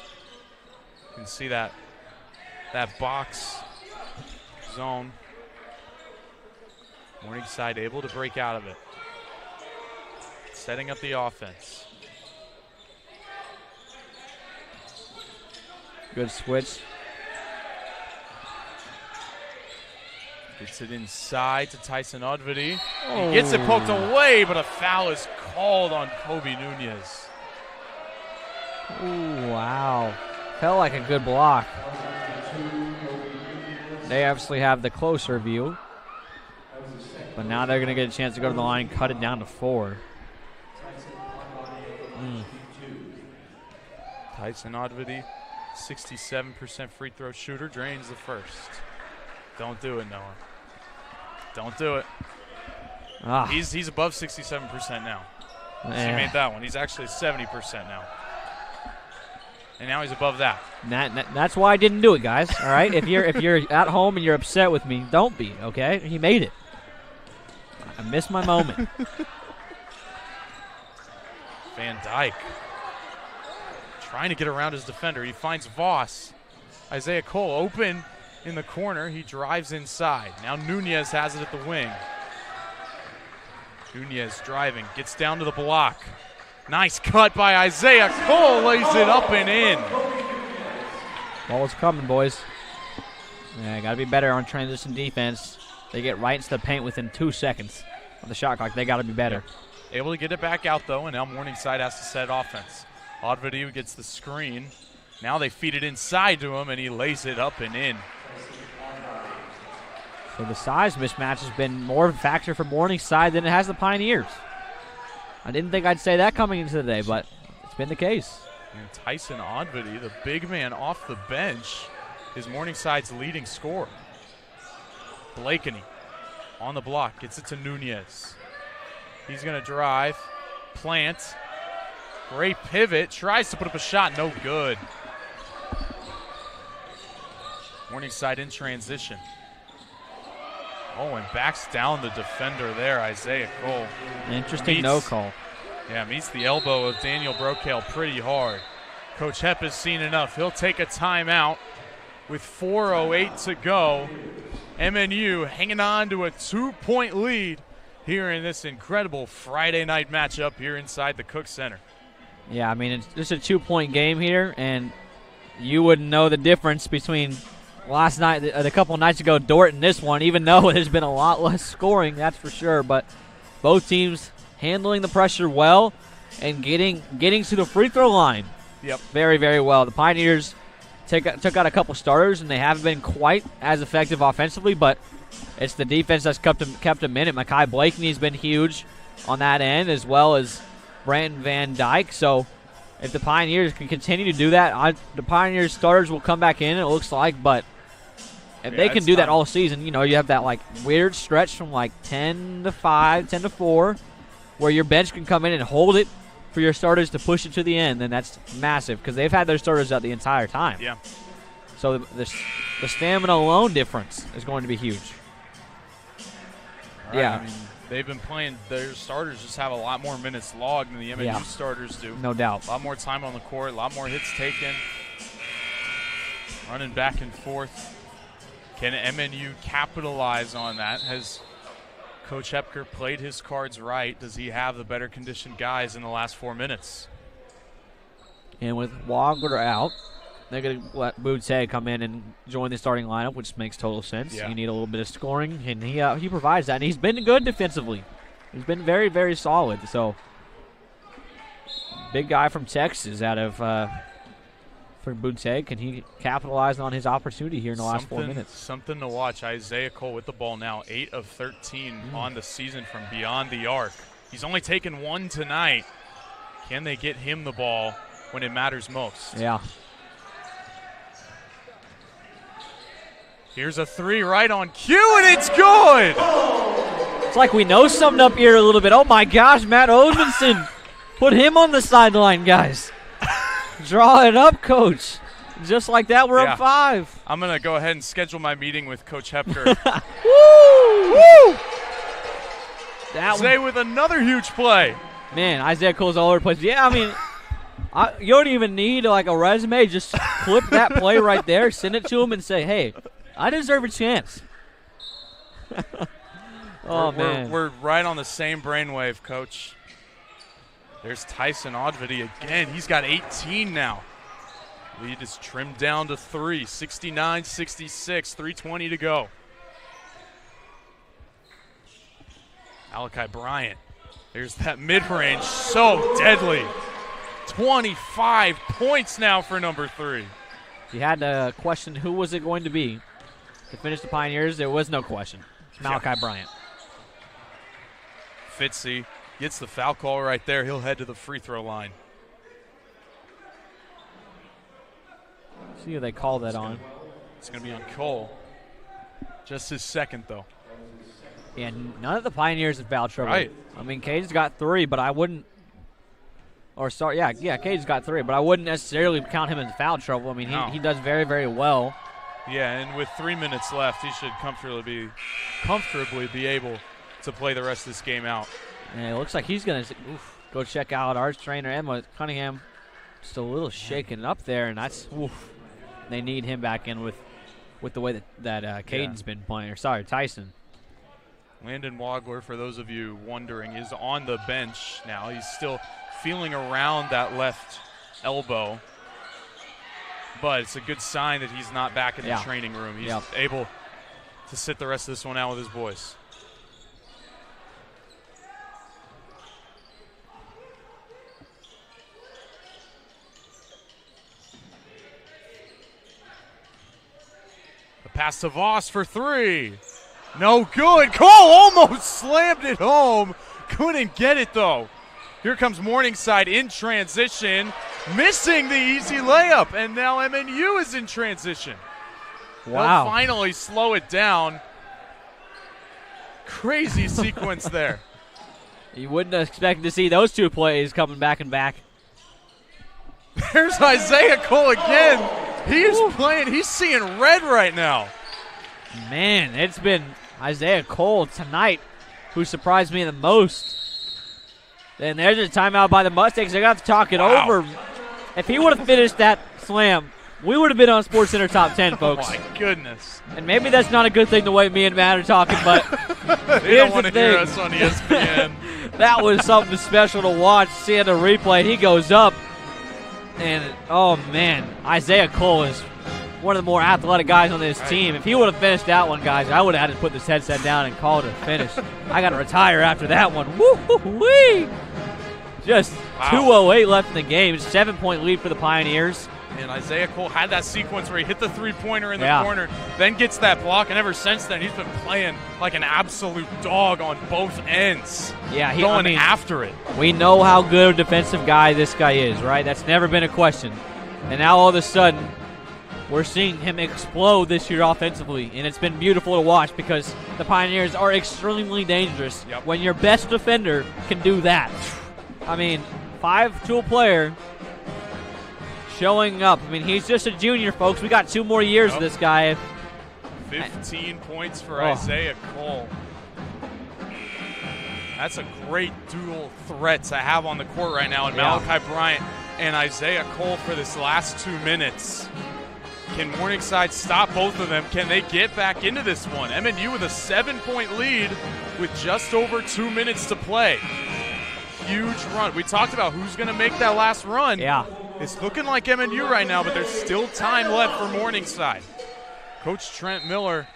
You can see that box zone. Morningside able to break out of it. Setting up the offense. Good switch. Gets it inside to Tyson Udvity. He gets it poked away, but a foul is called on Kobe Nunez. Ooh, wow. Felt like a good block. They obviously have the closer view. But now they're going to get a chance to go to the line, cut it down to 4. Tyson Udvity, 67% free throw shooter, drains the first. Don't do it, Noah. Don't do it. He's above 67% now. So he made that one. He's actually 70% now. And now he's above that. That's why I didn't do it, guys. All right? if you're at home and you're upset with me, don't be, okay? He made it. I missed my moment. Van Dyke trying to get around his defender. He finds Voss. Isaiah Cole open in the corner. He drives inside. Now Nunez has it at the wing. Nunez driving, gets down to the block. Nice cut by Isaiah Cole, lays it up and in. Ball's coming, boys. Yeah, got to be better on transition defense. They get right into the paint within 2 seconds of the shot clock. They got to be better. Yeah. Able to get it back out, though, and now Morningside has to set offense. Odvidi gets the screen. Now they feed it inside to him, and he lays it up and in. So the size mismatch has been more of a factor for Morningside than it has the Pioneers. I didn't think I'd say that coming into the day, but it's been the case. And Tyson Odvidi, the big man off the bench, is Morningside's leading scorer. Blakeney on the block, gets it to Nunez. He's going to drive, plant, great pivot, tries to put up a shot, no good. Morningside in transition. Oh, and backs down the defender there, Isaiah Cole. Interesting no call. Yeah, meets the elbow of Daniel Brokale pretty hard. Coach Hepp has seen enough. He'll take a timeout with 4:08 to go. MNU hanging on to a 2-point lead here in this incredible Friday night matchup here inside the Cook Center. Yeah, I mean, it's just a 2-point game here, and you wouldn't know the difference between last night, a couple nights ago, Dordt and this one, even though there's been a lot less scoring, that's for sure. But both teams handling the pressure well and getting to the free throw line. Yep. Very, very well. The Pioneers took out a couple starters, and they haven't been quite as effective offensively, but it's the defense that's kept them in it. Makai Blakeney has been huge on that end, as well as Brandon Van Dyke. So if the Pioneers can continue to do that, the Pioneers starters will come back in, it looks like, but if they can do that all season, you know, you have that like weird stretch from like 10 to 5, 10 to 4, where your bench can come in and hold it for your starters to push it to the end, then that's massive because they've had their starters out the entire time. Yeah. So the stamina alone difference is going to be huge. Right, yeah. I mean, they've been playing, their starters just have a lot more minutes logged than the MNU starters do. No doubt. A lot more time on the court, a lot more hits taken. Running back and forth. Can MNU capitalize on that? Has Coach Hepker played his cards right? Does he have the better conditioned guys in the last 4 minutes? And with Wagler out, they're going to let Boutte come in and join the starting lineup, which makes total sense. Yeah. You need a little bit of scoring, and he provides that. And he's been good defensively. He's been very, very solid. So, big guy from Texas out of for Boutte. Can he capitalize on his opportunity here in the last 4 minutes? Something to watch. Isaiah Cole with the ball now, 8 of 13 on the season from beyond the arc. He's only taken 1 tonight. Can they get him the ball when it matters most? Yeah. Here's a 3 right on cue, and it's good! It's like we know something up here a little bit. Oh, my gosh, Matt Odmanson. Put him on the sideline, guys. Draw it up, Coach. Just like that, we're up 5. I'm going to go ahead and schedule my meeting with Coach Hepker. Woo! Woo! Zay with another huge play. Man, Isaiah Cole's all over the place. Yeah, I mean, you don't even need like a resume. Just clip that play right there, send it to him, and say, hey, I deserve a chance. Man. We're right on the same brainwave, Coach. There's Tyson Odvity again. He's got 18 now. Lead is trimmed down to 3, 69-66, 3:20 to go. Malachi Bryant. There's that mid-range, so deadly. 25 points now for number 3. If you had to question who was it going to be to finish the Pioneers, there was no question. It's Malachi Bryant. Fitzy gets the foul call right there. He'll head to the free throw line. See who they call that on. It's going to be on Cole. Just his second, though. Yeah, none of the Pioneers have foul trouble. Right. I mean, Cade's got 3, but I wouldn't. Or sorry, yeah, Cade's got 3, but I wouldn't necessarily count him in foul trouble. I mean, he does very, very well. Yeah, and with 3 minutes left, he should comfortably be able to play the rest of this game out. And it looks like he's going to go check out our trainer, Emma Cunningham. Just a little shaken up there, and that's they need him back in with the way that Caden's been playing. Or sorry, Tyson. Landon Wagler, for those of you wondering, is on the bench now. He's still feeling around that left elbow, but it's a good sign that he's not back in the training room. He's able to sit the rest of this one out with his boys. The pass to Voss for 3. No good. Cole almost slammed it home. Couldn't get it, though. Here comes Morningside in transition, missing the easy layup, and now MNU is in transition. Wow. They'll finally slow it down. Crazy sequence there. You wouldn't expect to see those 2 plays coming back and back. There's Isaiah Cole again. He is playing. He's seeing red right now. Man, it's been Isaiah Cole tonight who surprised me the most. And there's a timeout by the Mustangs. They got to talk it over. If he would have finished that slam, we would have been on SportsCenter Top 10, folks. Oh, my goodness. And maybe that's not a good thing the way me and Matt are talking, but they don't want to hear us on ESPN. That was something special to watch. Seeing the replay, he goes up. And, oh, man, Isaiah Cole is one of the more athletic guys on this team. If he would have finished that one, guys, I would have had to put this headset down and call it a finish. I got to retire after that one. Woo-hoo-wee! Just 2:08 left in the game. 7-point lead for the Pioneers. And Isaiah Cole had that sequence where he hit the three-pointer in the corner, then gets that block, and ever since then he's been playing like an absolute dog on both ends. Yeah, going after it. We know how good a defensive guy this guy is, right? That's never been a question. And now all of a sudden, we're seeing him explode this year offensively, and it's been beautiful to watch because the Pioneers are extremely dangerous when your best defender can do that. I mean, 5-tool player showing up. I mean, he's just a junior, folks. We got 2 more years of this guy. 15 points for Isaiah Cole. That's a great dual threat to have on the court right now. And Malachi Bryant and Isaiah Cole for this last 2 minutes. Can Morningside stop both of them? Can they get back into this one? MNU with a 7-point lead with just over 2 minutes to play. Huge run. We talked about who's going to make that last run. Yeah. It's looking like MNU right now, but there's still time left for Morningside. Coach Trent Miller,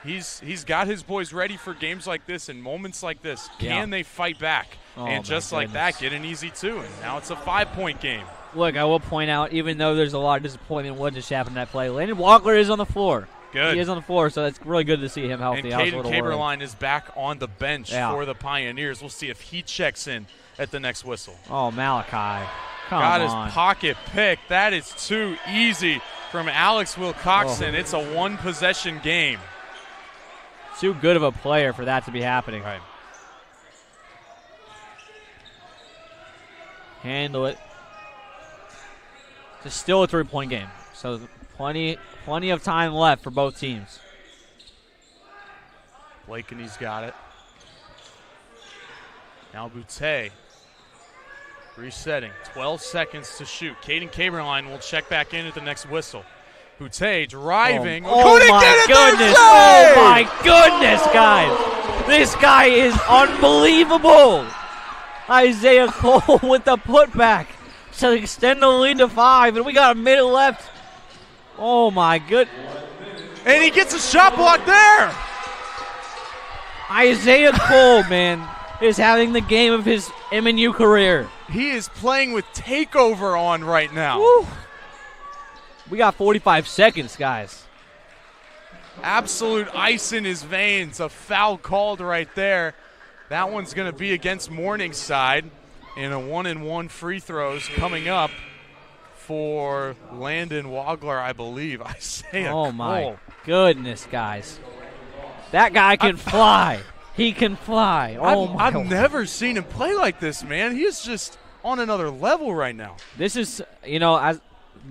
he's got his boys ready for games like this and moments like this. Can they fight back? And just like that, get an easy 2. And now it's a 5-point game. Look, I will point out, even though there's a lot of disappointment in what just happened in that play, Landon Walker is on the floor. Good. He is on the floor, so it's really good to see him healthy. And Caden Caberline is back on the bench for the Pioneers. We'll see if he checks in at the next whistle. Oh, Malachi. Got his pocket pick. That is too easy from Alex Wilcoxon. It's a one-possession game. Too good of a player for that to be happening. Right. Handle it. It's still a 3-point game, so plenty of time left for both teams. Blakeney's got it. Now Boutte resetting. 12 seconds to shoot. Caden Caberline will check back in at the next whistle. Boutte driving. Oh my goodness. Oh my goodness, guys. This guy is unbelievable. Isaiah Cole with the putback to extend the lead to 5, and we got a minute left. Oh my goodness. And he gets a shot block there. Isaiah Cole, man, is having the game of his MNU career. He is playing with takeover on right now. Woo. We got 45 seconds, guys. Absolute ice in his veins. A foul called right there. That one's going to be against Morningside. And a 1-and-1 free throws coming up for Landon Wagler, I believe. Isaiah Cole. My goodness, guys. That guy can fly. He can fly. I've never seen him play like this, man. He is just on another level right now. This is, as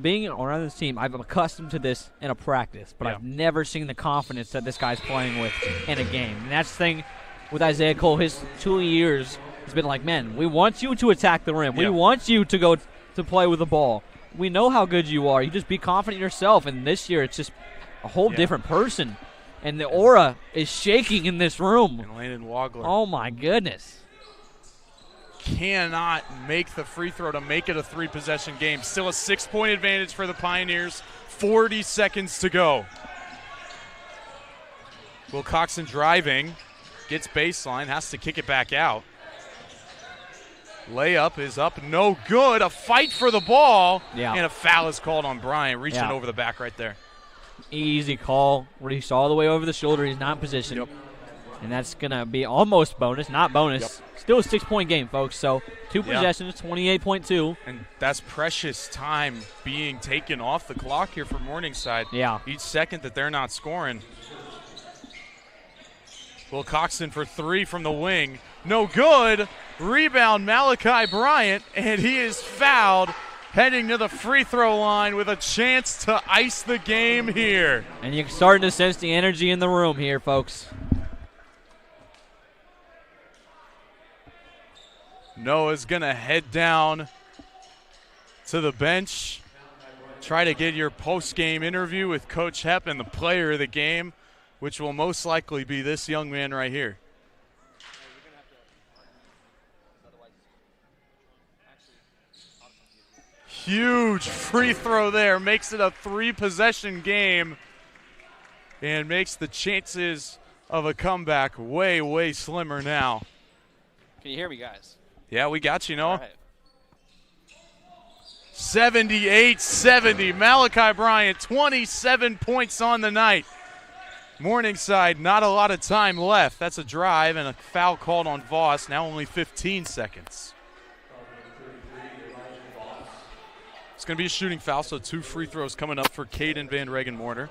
being around this team, I'm accustomed to this in a practice, but I've never seen the confidence that this guy's playing with in a game. And that's the thing with Isaiah Cole. His 2 years has been like, man, we want you to attack the rim. We want you to go to play with the ball. We know how good you are. You just be confident in yourself. And this year it's just a whole different person. And the aura is shaking in this room. And Landon Wagler. Oh, my goodness. Cannot make the free throw to make it a 3-possession game. Still a 6-point advantage for the Pioneers. 40 seconds to go. Wilcoxon driving. Gets baseline. Has to kick it back out. Layup is up. No good. A fight for the ball. Yeah. And a foul is called on Bryant. Reaching over the back right there. Easy call. Where he saw the way over the shoulder. He's not in position. Yep. And that's going to be almost bonus, not bonus. Yep. Still a 6-point game, folks. So 2 possessions, 28.2. And that's precious time being taken off the clock here for Morningside. Yeah. Each second that they're not scoring. Wilcoxon for 3 from the wing. No good. Rebound Malachi Bryant, and he is fouled heading to the free throw line with a chance to ice the game here. And you're starting to sense the energy in the room here, folks. Noah's going to head down to the bench, try to get your post-game interview with Coach Hepp and the player of the game, which will most likely be this young man right here. Huge free throw there, makes it a 3-possession game and makes the chances of a comeback way, way slimmer now. Can you hear me, guys? Yeah, we got you, Noah. All right. 78-70. Malachi Bryant, 27 points on the night. Morningside, not a lot of time left. That's a drive and a foul called on Voss. Now only 15 seconds. It's going to be a shooting foul, so 2 free throws coming up for Caden Van Regenmorter.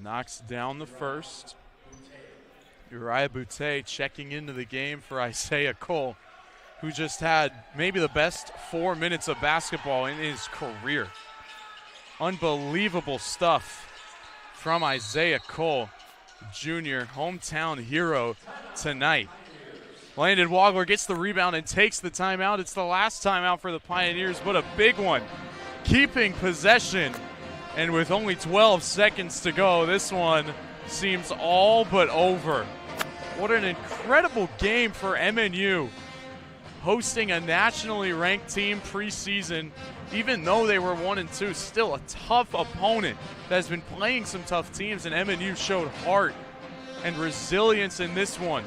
Knocks down the first. Uriah Boutte checking into the game for Isaiah Cole, who just had maybe the best 4 minutes of basketball in his career. Unbelievable stuff from Isaiah Cole. junior, hometown hero tonight. Landon Wagler gets the rebound and takes the timeout. It's the last timeout for the Pioneers, but a big one. Keeping possession, and with only 12 seconds to go, this one seems all but over. What an incredible game for MNU, hosting a nationally ranked team preseason. Even though they were 1-2, still a tough opponent that has been playing some tough teams, and MNU showed heart and resilience in this one.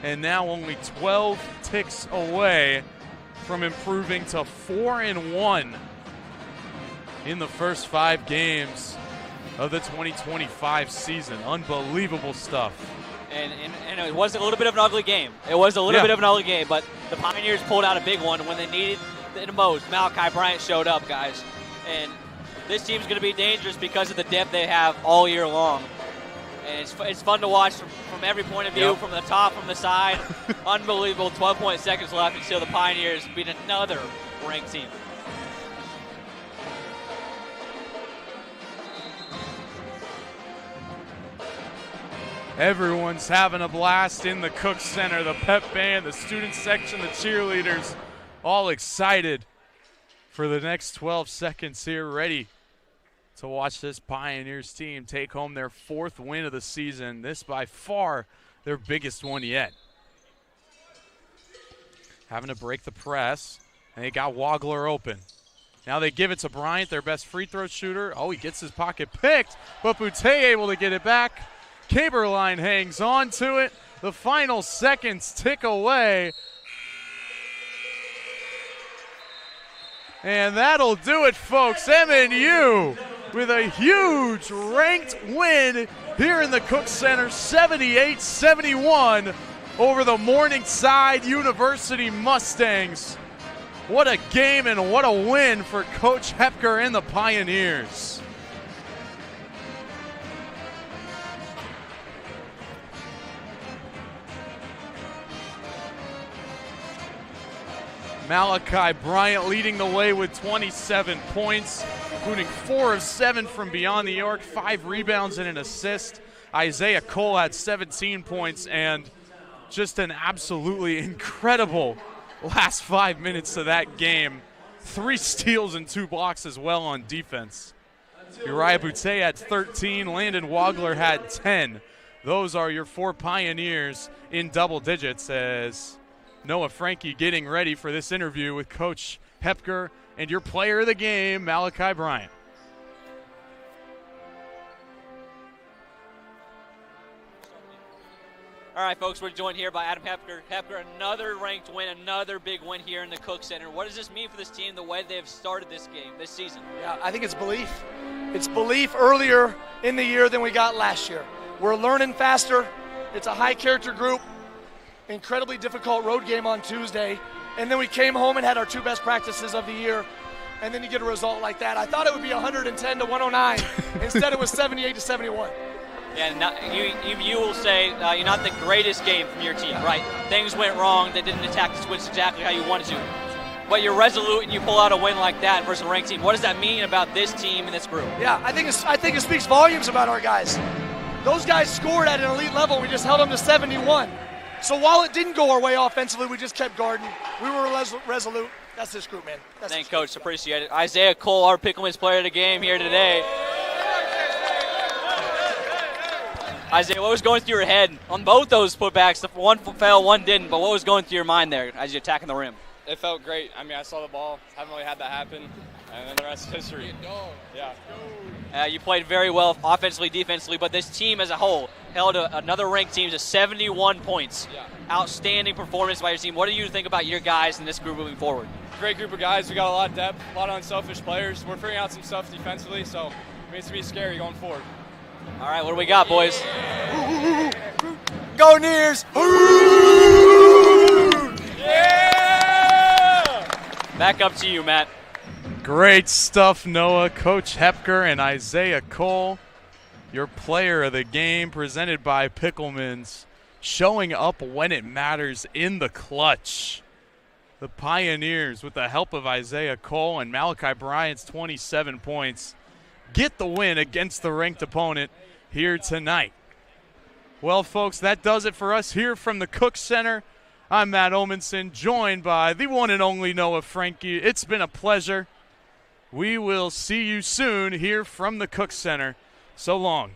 And now only 12 ticks away from improving to 4-1 in the first 5 games of the 2025 season. Unbelievable stuff. And it was a little bit of an ugly game. It was a little bit of an ugly game, but the Pioneers pulled out a big one when they needed it the most. Malachi Bryant showed up, guys. And this team's going to be dangerous because of the depth they have all year long. And it's fun to watch from every point of view, from the top, from the side. Unbelievable. 12 seconds left until the Pioneers beat another ranked team. Everyone's having a blast in the Cook Center. The pep band, the student section, the cheerleaders, all excited for the next 12 seconds here, ready to watch this Pioneers team take home their 4th win of the season. This by far their biggest one yet. Having to break the press, and they got Wagler open. Now they give it to Bryant, their best free throw shooter. Oh, he gets his pocket picked, but Boutte able to get it back. Caberline hangs on to it. The final seconds tick away. And that'll do it, folks. MNU with a huge ranked win here in the Cook Center, 78-71 over the Morningside University Mustangs. What a game and what a win for Coach Hepker and the Pioneers. Malachi Bryant leading the way with 27 points, including 4 of 7 from beyond the arc, 5 rebounds and an assist. Isaiah Cole had 17 points and just an absolutely incredible last 5 minutes of that game. 3 steals and 2 blocks as well on defense. Uriah Boutte had 13, Landon Wagler had 10. Those are your 4 Pioneers in double digits as Noah Frankie getting ready for this interview with Coach Hepker and your player of the game, Malachi Bryant. All right, folks, we're joined here by Adam Hepker. Hepker, another ranked win, another big win here in the Cook Center. What does this mean for this team, the way they've started this game, this season? Yeah, I think it's belief. It's belief earlier in the year than we got last year. We're learning faster. It's a high-character group. Incredibly difficult road game on Tuesday. And then we came home and had our 2 best practices of the year. And then you get a result like that. I thought it would be 110-109. Instead, it was 78-71. Yeah, you will say you're not the greatest game from your team, right? Things went wrong. They didn't attack the switch exactly how you wanted to. But you're resolute and you pull out a win like that versus a ranked team. What does that mean about this team and this group? Yeah, I think it speaks volumes about our guys. Those guys scored at an elite level. We just held them to 71. So while it didn't go our way offensively, we just kept guarding. We were resolute. That's this group, man. Thanks, Coach. Appreciate it. Isaiah Cole, our Pickleman's player of the game here today. Isaiah, what was going through your head on both those putbacks? The one fell, one didn't, but what was going through your mind there as you're attacking the rim? It felt great. I mean, I saw the ball. Haven't really had that happen. And then the rest is history. Yeah. You played very well offensively, defensively, but this team as a whole held another ranked team to 71 points. Yeah. Outstanding performance by your team. What do you think about your guys in this group moving forward? Great group of guys. We got a lot of depth, a lot of unselfish players. We're figuring out some stuff defensively, so it needs to be scary going forward. All right, what do we got, boys? Go Nears! Yeah! Back up to you, Matt. Great stuff, Noah. Coach Hepker and Isaiah Cole, your player of the game, presented by Pickleman's, showing up when it matters in the clutch. The Pioneers, with the help of Isaiah Cole and Malachi Bryant's 27 points, get the win against the ranked opponent here tonight. Well, folks, that does it for us here from the Cook Center. I'm Matt Omenson, joined by the one and only Noah Frankie. It's been a pleasure. We will see you soon here from the Cook Center. So long.